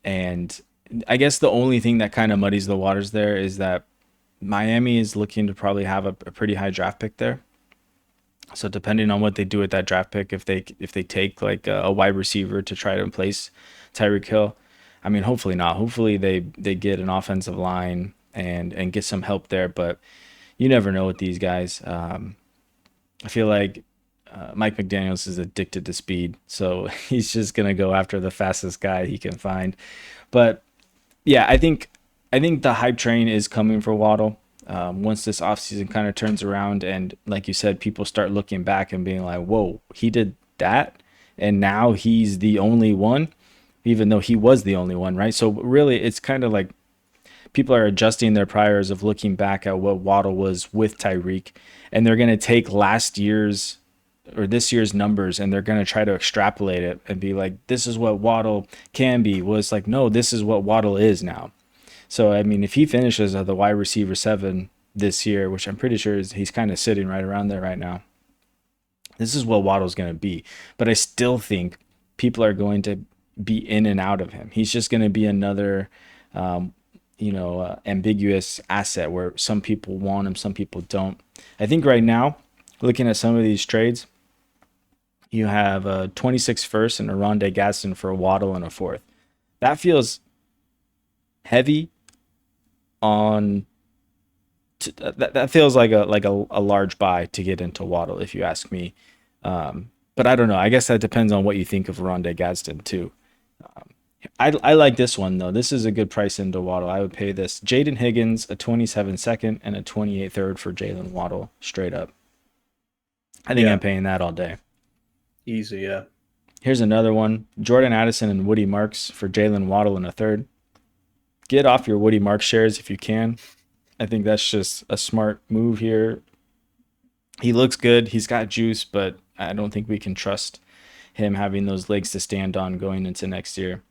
And I guess the only thing that kind of muddies the waters there is that Miami is looking to probably have a pretty high draft pick there. So depending on what they do with that draft pick, if they take like a wide receiver to try to replace Tyreek Hill, I mean, hopefully not. Hopefully they get an offensive line and get some help there. But you never know with these guys. I feel like Mike McDaniels is addicted to speed, so he's just gonna go after the fastest guy he can find. But yeah, I think the hype train is coming for Waddle. Once this offseason kind of turns around, and like you said, people start looking back and being like, "Whoa, he did that," and now he's the only one, even though he was the only one, right? So really, it's kind of like people are adjusting their priors of looking back at what Waddle was with Tyreek, and they're going to take last year's or this year's numbers and they're going to try to extrapolate it and be like, this is what Waddle can be. Well, it's like, no, this is what Waddle is now. So, I mean, if he finishes as the wide receiver 7 this year, which I'm pretty sure he's kind of sitting right around there right now, this is what Waddle's going to be. But I still think people are going to be in and out of him. He's just going to be another, ambiguous asset where some people want him, some people don't. I think right now, looking at some of these trades, you have a 26 first and a Rondé Gadsden for a Waddle and a 4th. That feels heavy on. That feels like a large buy to get into Waddle, if you ask me. But I don't know. I guess that depends on what you think of Rondé Gadsden too. I like this one though. This is a good price into Waddle. I would pay this. Jaden Higgins, a 27 second and a 28 third for Jalen Waddle straight up. I think I'm paying that all day. Easy, yeah. Here's another one. Jordan Addison and Woody Marks for Jalen Waddle in a 3rd. Get off your Woody Marks shares if you can. I think that's just a smart move here. He looks good. He's got juice, but I don't think we can trust him having those legs to stand on going into next year.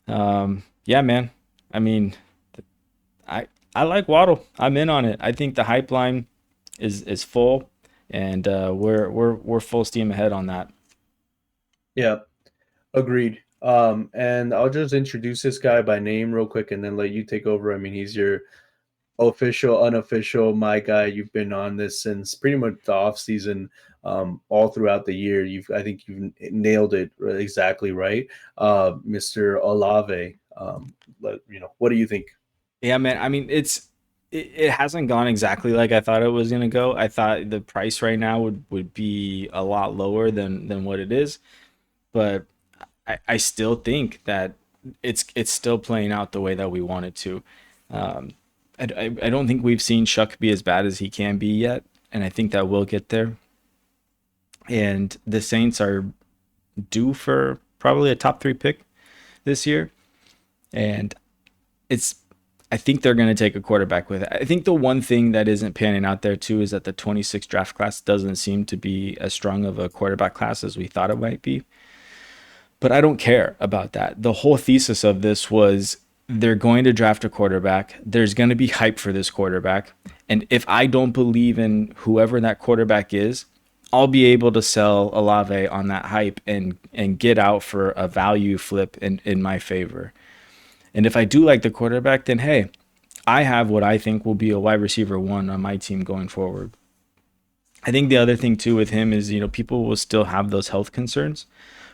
Yeah, man. I mean, I like Waddle. I'm in on it. I think the hype line is full, and we're full steam ahead on that. Yeah, agreed. And I'll just introduce this guy by name real quick and then let you take over. I mean, he's your official, unofficial, my guy. You've been on this since pretty much the off season, all throughout the year. I think you've nailed it exactly right, Mr. Olave. What do you think? Yeah, man. I mean, it hasn't gone exactly like I thought it was gonna go. I thought the price right now would be a lot lower than what it is, but I still think that it's still playing out the way that we want it to. I don't think we've seen Shuck be as bad as he can be yet, and I think that will get there. And the Saints are due for probably a top 3 pick this year, and I think they're going to take a quarterback with it. I think the one thing that isn't panning out there too is that the 26 draft class doesn't seem to be as strong of a quarterback class as we thought it might be. But I don't care about that. The whole thesis of this was they're going to draft a quarterback. There's going to be hype for this quarterback. And if I don't believe in whoever that quarterback is, I'll be able to sell Olave on that hype and get out for a value flip in my favor. And if I do like the quarterback, then hey, I have what I think will be a wide receiver 1 on my team going forward. I think the other thing too with him is, people will still have those health concerns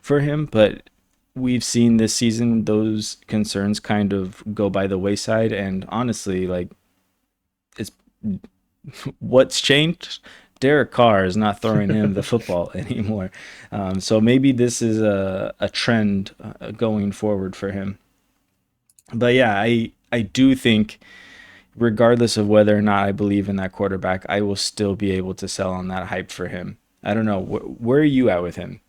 for him, but we've seen this season those concerns kind of go by the wayside. And honestly, like, it's what's changed. Derek Carr is not throwing him the football anymore. So maybe this is a trend going forward for him. But yeah, I do think regardless of whether or not I believe in that quarterback, I will still be able to sell on that hype for him. I don't know. Where are you at with him?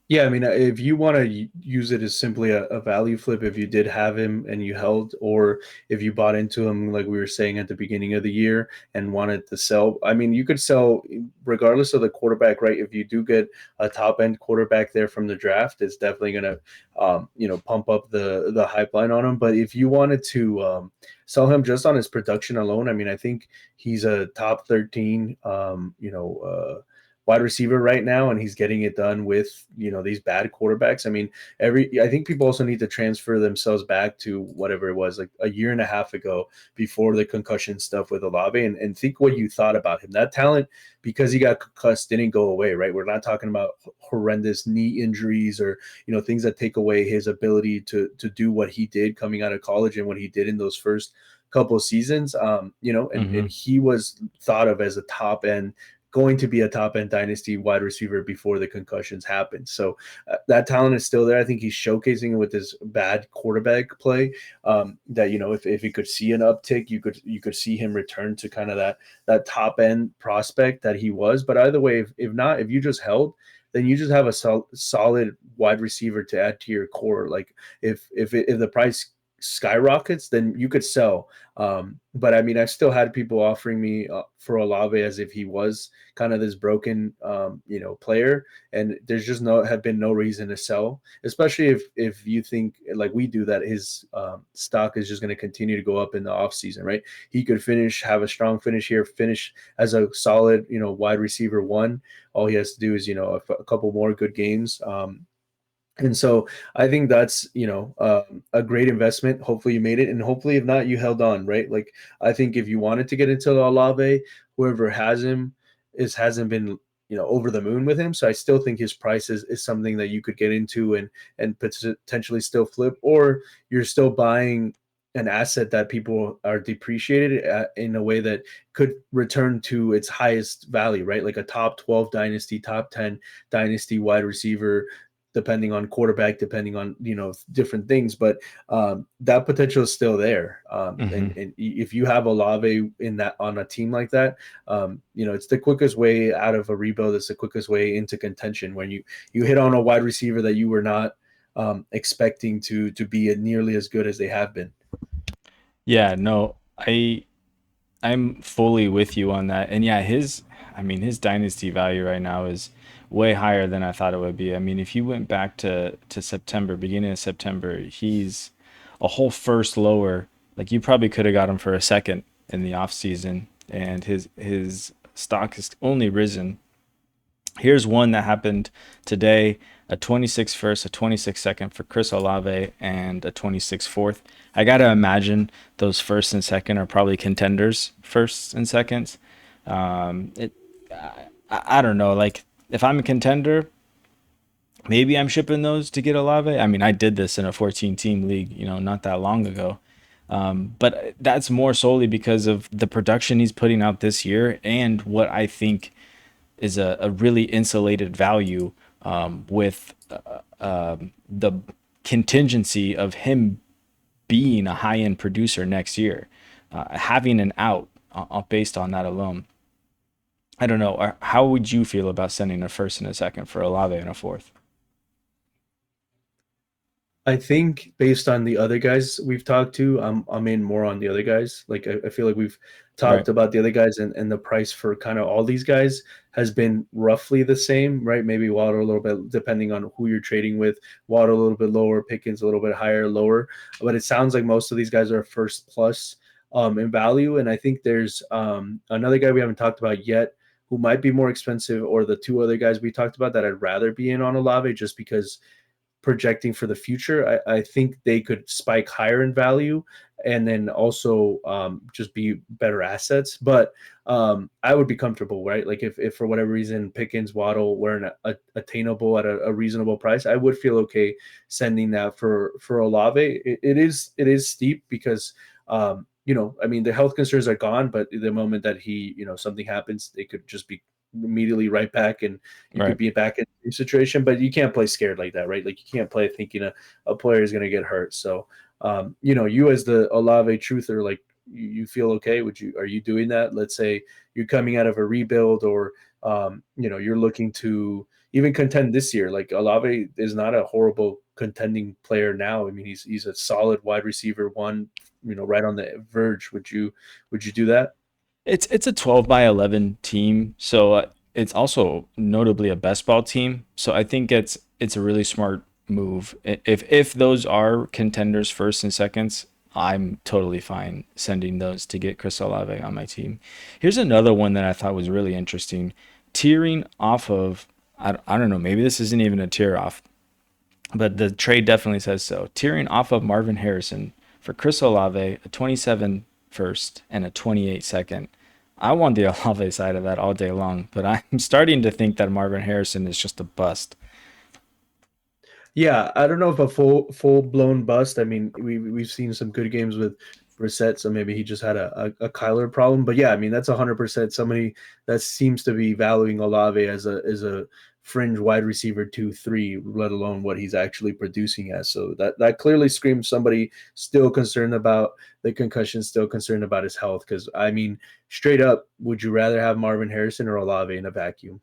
Yeah, I mean, if you want to use it as simply a value flip, if you did have him and you held, or if you bought into him, like we were saying at the beginning of the year, and wanted to sell, I mean, you could sell regardless of the quarterback, right? If you do get a top end quarterback there from the draft, it's definitely going to, pump up the hype line on him. But if you wanted to sell him just on his production alone, I mean, I think he's a top 13, wide receiver right now, and he's getting it done with these bad quarterbacks. I mean, I think people also need to transfer themselves back to whatever it was like a year and a half ago before the concussion stuff with Olave, and think what you thought about him. That talent, because he got concussed, didn't go away, right? We're not talking about horrendous knee injuries or things that take away his ability to do what he did coming out of college and what he did in those first couple of seasons. And he was thought of as a top end, going to be a top end dynasty wide receiver before the concussions happened. So that talent is still there. I think he's showcasing it with his bad quarterback play. That if he could see an uptick, you could see him return to kind of that top end prospect that he was. But either way, if not, if you just held, then you just have a solid wide receiver to add to your core. Like if the price skyrockets, then you could sell. But I mean, I've still had people offering me for Olave as if he was kind of this broken, player, and there's just have been no reason to sell, especially if you think like we do that his stock is just going to continue to go up in the offseason, right? He could have a strong finish here, finish as a solid, wide receiver one. All he has to do is, a couple more good games. And so I think that's a great investment. Hopefully you made it, and hopefully if not, you held on, right? Like I think if you wanted to get into Olave, whoever has him hasn't been over the moon with him. So I still think his price is something that you could get into and potentially still flip, or you're still buying an asset that people are depreciated in a way that could return to its highest value, right? Like a top 12 dynasty, top 10 dynasty wide receiver, depending on quarterback, depending on different things, but that potential is still there. And if you have Olave on a team like that, it's the quickest way out of a rebuild. It's the quickest way into contention when you hit on a wide receiver that you were not expecting to be nearly as good as they have been. Yeah, no, I'm fully with you on that. And yeah, his dynasty value right now is way higher than I thought it would be. I mean, if you went back to September, beginning of September, he's a whole first lower. Like you probably could have got him for a second in the off season, and his stock has only risen. Here's one that happened today: a 26 first, a 26 second for Chris Olave, and a 26 fourth. I gotta imagine those first and second are probably contenders, firsts and seconds. It, I don't know. Like if I'm a contender, maybe I'm shipping those to get Olave. I mean, I did this in a 14 team league, not that long ago. But that's more solely because of the production he's putting out this year and what I think is a really insulated value with the contingency of him being a high-end producer next year, having an out based on that alone. I don't know. How would you feel about sending a first and a second for Olave and a fourth? I think based on the other guys we've talked to, I'm in more on the other guys. Like I feel like we've Right. talked about the other guys, and the price for kind of all these guys has been roughly the same, right? Maybe Waddle a little bit depending on who you're trading with. Waddle a little bit lower, Pickens a little bit higher, lower. But it sounds like most of these guys are first plus in value. And I think there's another guy we haven't talked about yet who might be more expensive, or the two other guys we talked about that I'd rather be in on Olave just because projecting for the future, I think they could spike higher in value and then also just be better assets. But I would be comfortable, right? Like if for whatever reason Pickens, Waddle weren't attainable at a reasonable price, I would feel okay sending that for Olave. It is steep because I mean the health concerns are gone, but the moment that he something happens, they could just be immediately right back, and you could Right. be back in the situation. But you can't play scared like that, right? Like you can't play thinking a player is going to get hurt. So you as the Olave truther, like you feel okay? Are you doing that? Let's say you're coming out of a rebuild, or you're looking to even contend this year. Like Olave is not a horrible contending player now. I mean, he's a solid wide receiver one, right on the verge. Would you do that? It's a 12 by 11 team, so it's also notably a best ball team. So I think it's a really smart move. If those are contenders first and seconds, I'm totally fine sending those to get Chris Olave on my team. Here's another one that I thought was really interesting. Tearing off of, I don't know, maybe this isn't even a tear off, but the trade definitely says so. Tearing off of Marvin Harrison for Chris Olave, a 27 first and a 28 second. I want the Olave side of that all day long, but I'm starting to think that Marvin Harrison is just a bust. Yeah, I don't know if a full blown bust. I mean, we've seen some good games with Brissett, so maybe he just had a Kyler problem. But yeah, I mean that's 100% somebody that seems to be valuing Olave as a fringe wide receiver 2, 3, let alone what he's actually producing as. So that clearly screams somebody still concerned about the concussion, still concerned about his health. Because I mean, straight up, would you rather have Marvin Harrison or Olave in a vacuum?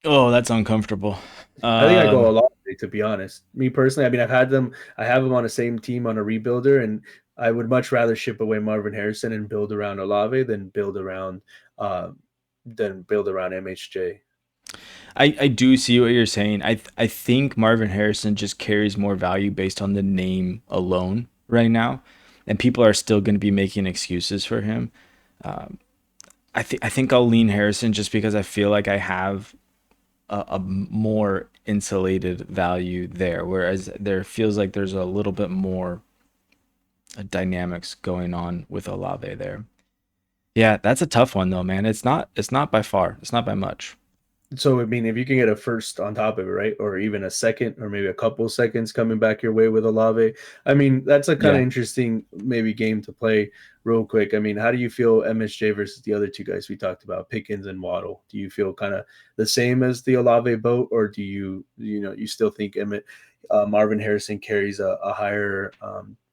Oh, that's uncomfortable. I think I go a Um, lot, to be honest. Me personally, I mean, I have them on the same team on a rebuilder, and I would much rather ship away Marvin Harrison and build around Olave uh, than build around MHJ. I do see what you're saying. I think Marvin Harrison just carries more value based on the name alone right now, and people are still going to be making excuses for him. I think I'll lean Harrison just because I feel like I have a more insulated value there, whereas there feels like there's a little bit more dynamics going on with Olave there. Yeah, that's a tough one though, man. It's not by far. It's not by much. So I mean, if you can get a first on top of it, right, or even a second, or maybe a couple seconds coming back your way with Olave, I mean, that's a kind of Yeah. interesting maybe game to play real quick. I mean, how do you feel MSJ versus the other two guys we talked about, Pickens and Waddle? Do you feel kind of the same as the Olave boat, or do you still think Marvin Harrison carries a higher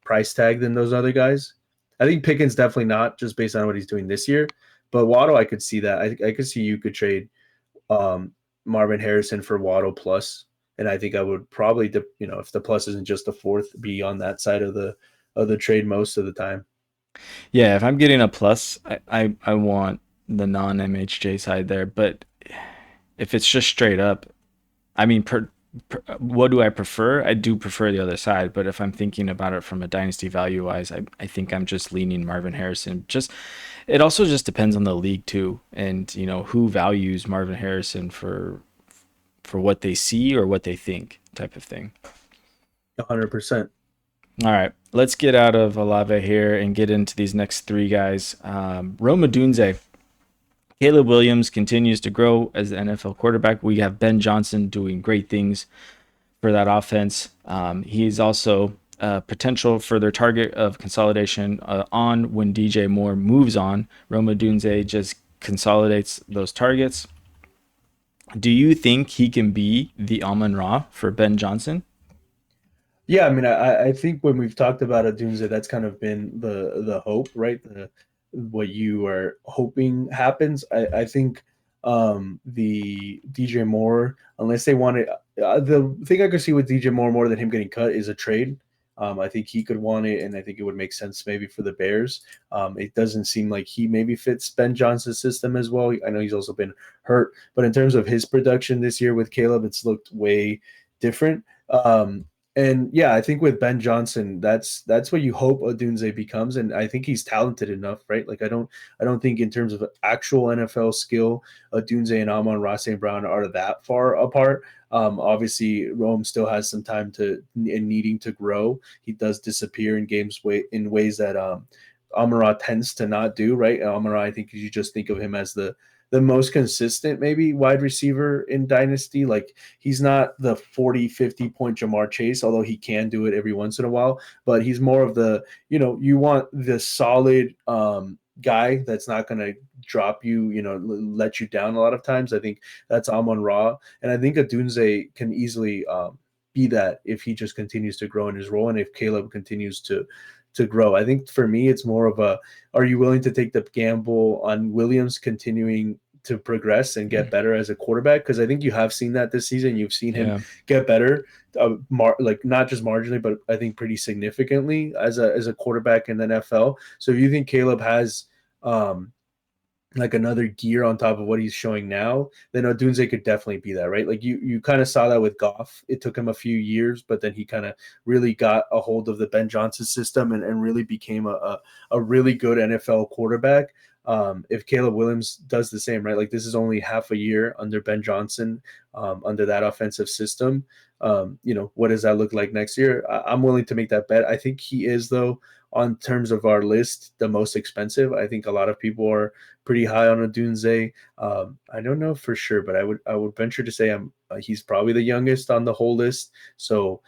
price tag than those other guys? I think Pickens definitely not, just based on what he's doing this year. But Waddle, I could see that. I could see you could trade um, Marvin Harrison for Waddle plus, and I think I would probably, if the plus isn't just a fourth, be on that side of the trade most of the time. Yeah, if I'm getting a plus, I want the non MHJ side there. But if it's just straight up, I mean, what do I prefer? I do prefer the other side. But if I'm thinking about it from a dynasty value wise, I think I'm just leaning Marvin Harrison. Just it also just depends on the league too, and who values Marvin Harrison for what they see or what they think type of thing. 100%. All right, let's get out of Olave here and get into these next three guys. Rome Odunze. Caleb Williams continues to grow as the NFL quarterback. We have Ben Johnson doing great things for that offense. He's also a potential further target of consolidation on when DJ Moore moves on. Rome Odunze just consolidates those targets. Do you think he can be the Amon Ra for Ben Johnson? Yeah, I mean, I think when we've talked about Adunze, that's kind of been the hope, right? What you are hoping happens. I think the DJ Moore, unless they want it, the thing I could see with DJ Moore more than him getting cut is a trade. I think he could want it, and I think it would make sense maybe for the Bears. It doesn't seem like he maybe fits Ben Johnson's system as well. I know he's also been hurt, but in terms of his production this year with Caleb, it's looked way different. And yeah, I think with Ben Johnson, that's what you hope Odunze becomes, and I think he's talented enough, right? Like I don't think in terms of actual NFL skill, Odunze and Amon-Ra St. Brown are that far apart. Obviously, Rome still has some time to in needing to grow. He does disappear in in ways that Amon-Ra tends to not do, right? Amon-Ra, I think you just think of him as the most consistent maybe wide receiver in dynasty. Like he's not the 40 50 point Jamar Chase, although he can do it every once in a while, but he's more of the, you want the solid guy that's not going to drop you, let you down a lot of times. I think that's Amon Ra, and I think Adunze can easily be that if he just continues to grow in his role and if Caleb continues to grow. I think for me, it's more of a, are you willing to take the gamble on Williams continuing to progress and get better as a quarterback? Because I think you have seen that this season. You've seen him get better, like not just marginally, but I think pretty significantly as a quarterback in the NFL. So if you think Caleb has like another gear on top of what he's showing now, then Odunze could definitely be that, right? Like you kind of saw that with Goff. It took him a few years, but then he kind of really got a hold of the Ben Johnson system and really became a really good NFL quarterback. If Caleb Williams does the same, right? Like this is only half a year under Ben Johnson, under that offensive system. What does that look like next year? I'm willing to make that bet. I think he is, though, on terms of our list, the most expensive. I think a lot of people are pretty high on Odunze. I don't know for sure, but I would venture to say he's probably the youngest on the whole list. So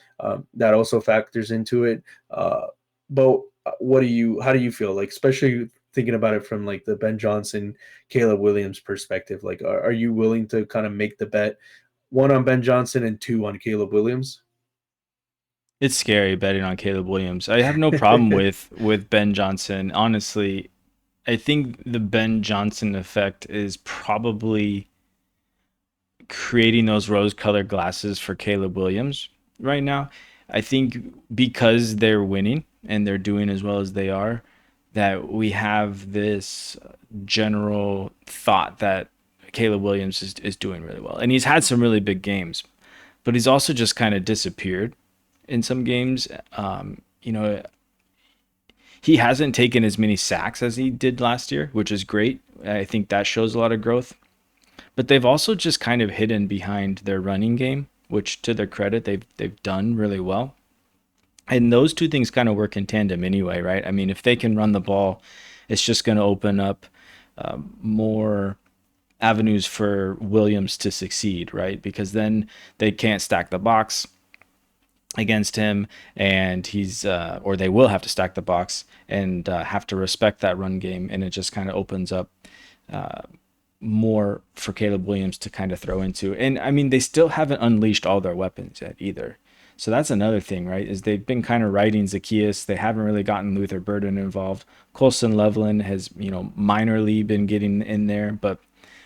that also factors into it. But how do you feel, like, especially thinking about it from like the Ben Johnson, Caleb Williams perspective? Like, are you willing to kind of make the bet, one on Ben Johnson and two on Caleb Williams? It's scary betting on Caleb Williams. I have no problem with Ben Johnson. Honestly, I think the Ben Johnson effect is probably creating those rose-colored glasses for Caleb Williams right now. I think because they're winning and they're doing as well as they are, that we have this general thought that Caleb Williams is doing really well. And he's had some really big games, but he's also just kind of disappeared in some games. He hasn't taken as many sacks as he did last year, which is great. I think that shows a lot of growth. But they've also just kind of hidden behind their running game, which, to their credit, they've done really well. And those two things kind of work in tandem anyway, right? I mean, if they can run the ball, it's just going to open up more avenues for Williams to succeed, right? Because then they can't stack the box against him, and or they will have to stack the box and have to respect that run game, and it just kind of opens up more for Caleb Williams to kind of throw into. And I mean, they still haven't unleashed all their weapons yet either. So that's another thing, right? Is they've been kind of riding Zacchaeus. They haven't really gotten Luther Burden involved. Colson Loveland has, minorly been getting in there, but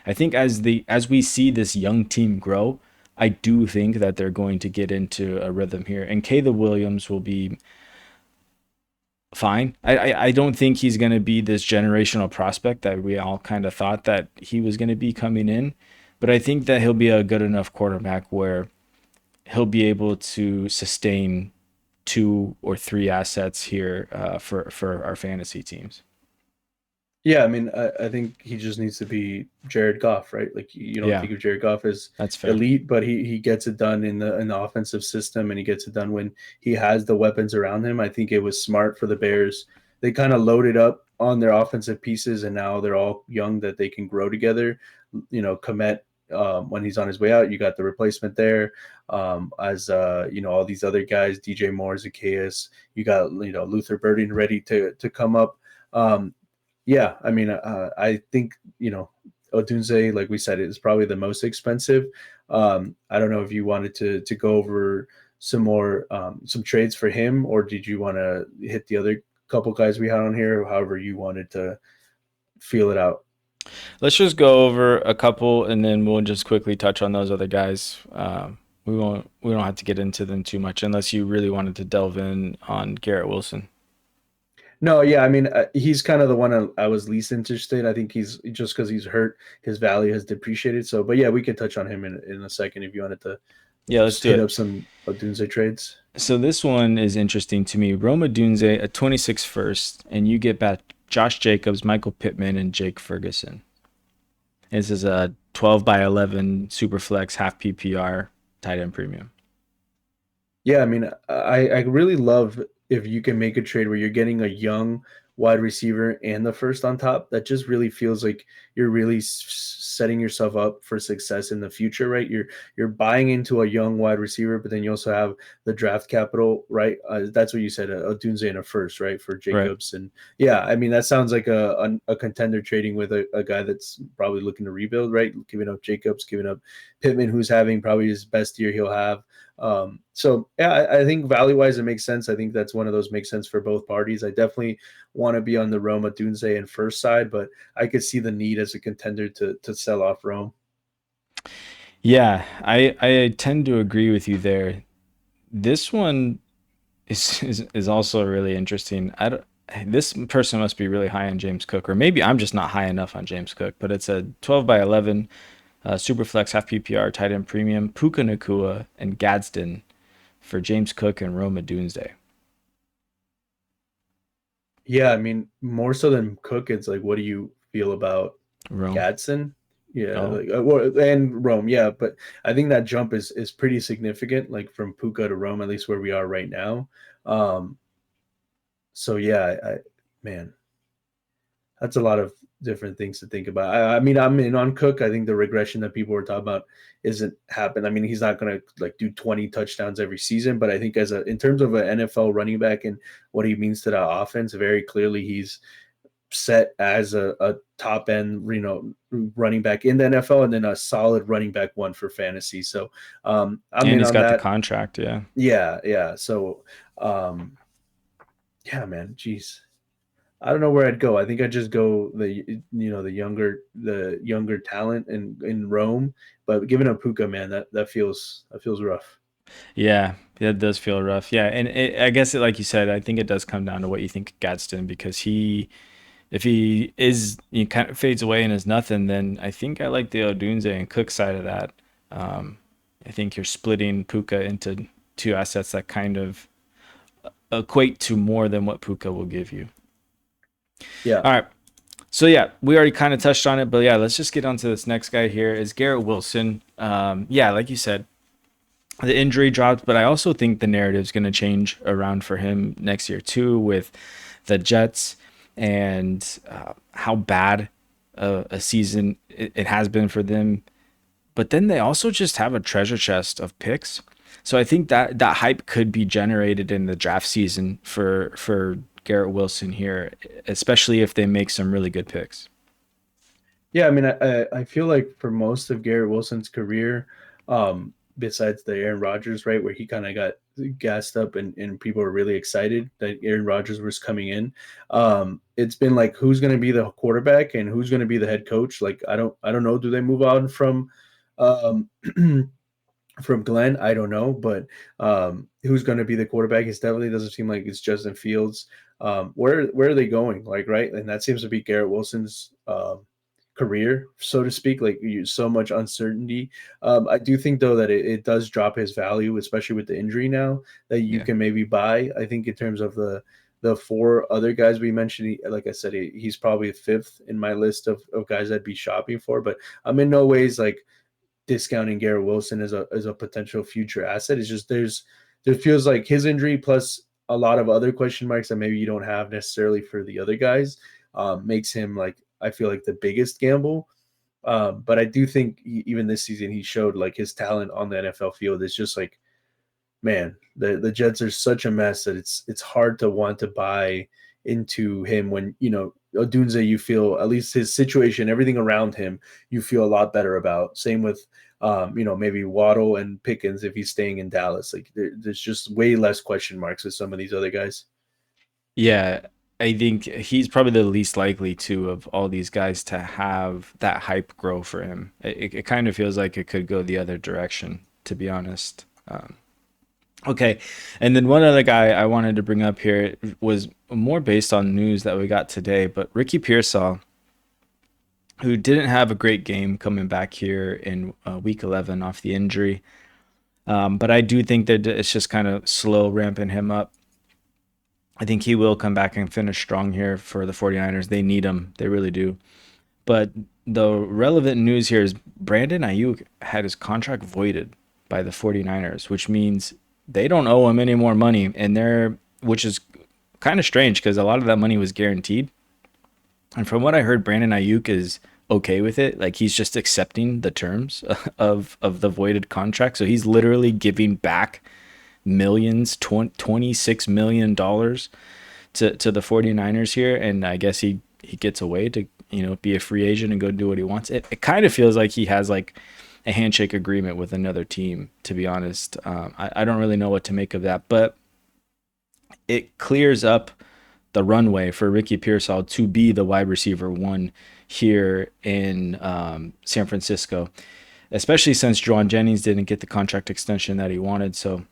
I think as we see this young team grow, I do think that they're going to get into a rhythm here, and Caleb Williams will be fine. I don't think he's going to be this generational prospect that we all kind of thought that he was going to be coming in, but I think that he'll be a good enough quarterback where he'll be able to sustain 2 or 3 assets here for our fantasy teams. Yeah, I mean, I think he just needs to be Jared Goff, right? Like, you don't think of Jared Goff as That's fair. elite, but he gets it done in the offensive system, and he gets it done when he has the weapons around him. I think it was smart for the Bears. They kind of loaded up on their offensive pieces, and now they're all young that they can grow together. Komet, when he's on his way out, you got the replacement there. All these other guys, DJ Moore, Zacchaeus, you got, Luther Burden ready to come up. Yeah, I mean, I think, Odunze, like we said, is probably the most expensive. I don't know if you wanted to go over some more some trades for him, or did you want to hit the other couple guys we had on here, or however you wanted to feel it out? Let's just go over a couple, and then we'll just quickly touch on those other guys. We don't have to get into them too much unless you really wanted to delve in on Garrett Wilson. No, yeah, I mean, he's kind of the one I was least interested. I think he's just because he's hurt, his value has depreciated. So, but yeah, we can touch on him in a second if you wanted to. Yeah, let's hit up some Odunze trades. So this one is interesting to me. Rome Odunze, a 26 first, and you get back Josh Jacobs, Michael Pittman, and Jake Ferguson. This is a 12 by 11 super flex half PPR tight end premium. Yeah, I mean, I really love if you can make a trade where you're getting a young wide receiver and the first on top. That just really feels like you're really setting yourself up for success in the future, right? You're buying into a young wide receiver, but then you also have the draft capital, right? That's what you said, Odunze and a first, right, for Jacobs. Right. And yeah, I mean, that sounds like a contender trading with a guy that's probably looking to rebuild, right? Giving up Jacobs, giving up Pittman, who's having probably his best year he'll have. So yeah, I think value wise it makes sense. I think that's one of those makes sense for both parties. I definitely want to be on the Rome Odunze and first side, but I could see the need as a contender to sell off Rome. Yeah, I tend to agree with you there. This one is also really interesting. I don't, this person must be really high on James Cook, or maybe I'm just not high enough on James Cook. But it's a 12 by 11 Superflex half PPR tight end premium, Puka Nakua and Gadsden for James Cook and Roma Doomsday. Yeah, I mean, more so than Cook, it's like, what do you feel about Rome. Gadsden? Yeah, Oh, like and Rome, yeah, but I think that jump is pretty significant, like from Puka to Rome, at least where we are right now. Um, so yeah, man, that's a lot of different things to think about. I mean, I'm in on Cook. I think the regression that people were talking about isn't happen. I mean, he's not going to like do 20 touchdowns every season, but I think as a in terms of an NFL running back and what he means to the offense, very clearly he's set as a top end, running back in the NFL, and then a solid running back one for fantasy. So I'm and in he's on got the that. contract. Yeah. Yeah, yeah. So yeah, man, geez. I don't know where I'd go. I think I'd just go the younger talent in Rome, but giving up Puka, man, that feels rough. Yeah, that does feel rough. Yeah, and I guess like you said, I think it does come down to what you think of Gadsden because if he kind of fades away and is nothing, then I think I like the Odunze and Cook side of that. Um, I think you're splitting Puka into two assets that kind of equate to more than what Puka will give you. Yeah, All right. So yeah, we already kind of touched on it, but yeah, let's just get on to this next guy here. Is Garrett Wilson. Yeah, like you said, the injury dropped, but I also think the narrative is going to change around for him next year too, with the Jets and how bad a season it has been for them. But then they also just have a treasure chest of picks. So I think that hype could be generated in the draft season for Garrett Wilson here, especially if they make some really good picks. yeah. I mean, I feel like for most of Garrett Wilson's career, besides the Aaron Rodgers, right, where he kind of got gassed up and people were really excited that Aaron Rodgers was coming in. It's been like who's going to be the quarterback and who's going to be the head coach. Like I don't know. Do they move on um, from Glenn? I don't know, but who's going to be the quarterback? It definitely doesn't seem like it's Justin Fields. Where are they going? Like right, and that seems to be Garrett Wilson's career, so to speak. Like so much uncertainty. I do think though that it does drop his value, especially with the injury now that you Yeah. can maybe buy. I think in terms of the four other guys we mentioned, like I said, he's probably fifth in my list of guys I'd be shopping for. But I'm in no ways like discounting Garrett Wilson as a potential future asset. It's just there feels like his injury plus a lot of other question marks that maybe you don't have necessarily for the other guys makes him like I feel like the biggest gamble. But I do think even this season he showed like his talent on the NFL field is just like man, the Jets are such a mess that it's hard to want to buy into him when Odunze, you feel at least his situation, everything around him, you feel a lot better about. Same with maybe Waddle and Pickens if he's staying in Dallas. Like there's just way less question marks with some of these other guys. Yeah, I think he's probably the least likely to of all these guys to have that hype grow for him. It kind of feels like it could go the other direction, to be honest. Okay, and then one other guy I wanted to bring up here was more based on news that we got today, but Ricky Pearsall, who didn't have a great game coming back here in week 11 off the injury. But I do think that it's just kind of slow ramping him up. I think he will come back and finish strong here for the 49ers. They need him. They really do. But the relevant news here is Brandon Ayuk had his contract voided by the 49ers, which means they don't owe him any more money. Which is kind of strange because a lot of that money was guaranteed. And from what I heard, Brandon Ayuk is okay with it. Like he's just accepting the terms of the voided contract. So he's literally giving back millions, $26 million to the 49ers here. And I guess he gets away to, be a free agent and go do what he wants. It kind of feels like he has like a handshake agreement with another team, to be honest. I don't really know what to make of that, but it clears up the runway for Ricky Pearsall to be the wide receiver one here in San Francisco, especially since Juwan Jennings didn't get the contract extension that he wanted. So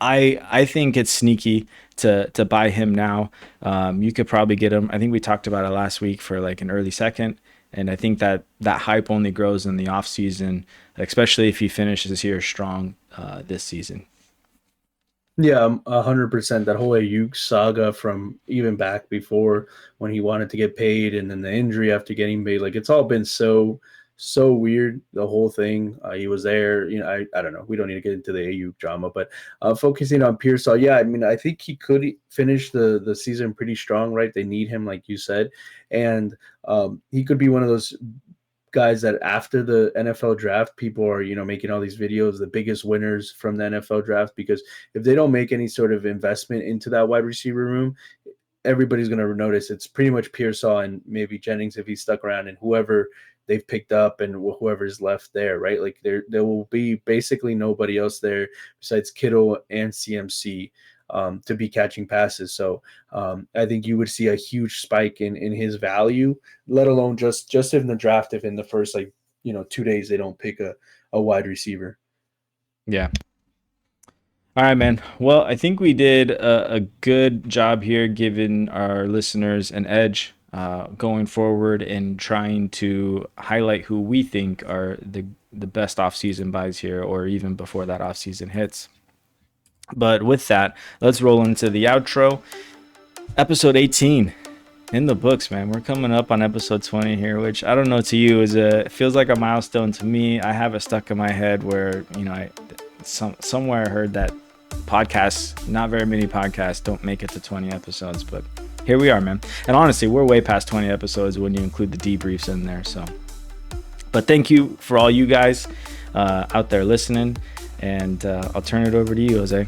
I think it's sneaky to buy him now. You could probably get him. I think we talked about it last week for like an early second. And I think that hype only grows in the offseason, especially if he finishes here strong this season. Yeah, 100%. That whole Ayuk saga from even back before when he wanted to get paid and then the injury after getting paid, like it's all been so weird. The whole thing. He was there. I don't know. We don't need to get into the Ayuk drama, but focusing on Pearsall, yeah, I mean, I think he could finish the season pretty strong, right? They need him, like you said, and he could be one of those guys that after the NFL draft, people are, making all these videos, the biggest winners from the NFL draft, because if they don't make any sort of investment into that wide receiver room, everybody's going to notice it's pretty much Pearsall and maybe Jennings if he's stuck around, and whoever they've picked up and whoever's left there, right? Like there will be basically nobody else there besides Kittle and CMC to be catching passes. So I think you would see a huge spike in his value, let alone just in the draft if in the first 2 days they don't pick a wide receiver. Yeah. All right, man. Well, I think we did a good job here giving our listeners an edge going forward and trying to highlight who we think are the best offseason buys here, or even before that offseason hits. But with that, let's roll into the outro. Episode 18 in the books, man. We're coming up on episode 20 here, which I don't know to you it feels like a milestone to me. I have it stuck in my head where, somewhere I heard that not very many podcasts don't make it to 20 episodes, but here we are, man. And honestly, we're way past 20 episodes when you include the debriefs in there. So, but thank you for all you guys out there listening. And I'll turn it over to you, Jose.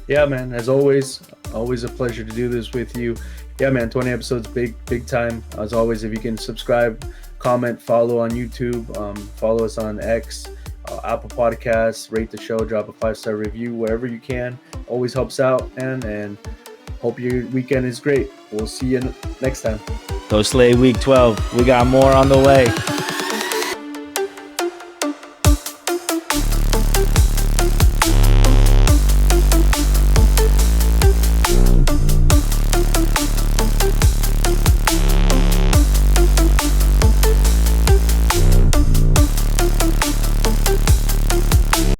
Yeah, man. As always a pleasure to do this with you. Yeah, man. 20 episodes, big time. As always, if you can subscribe, comment, follow on YouTube, follow us on X, Apple Podcasts, rate the show, drop a 5-star review, wherever you can. Always helps out, man. And hope your weekend is great. We'll see you next time. Go Slay Week 12. We got more on the way.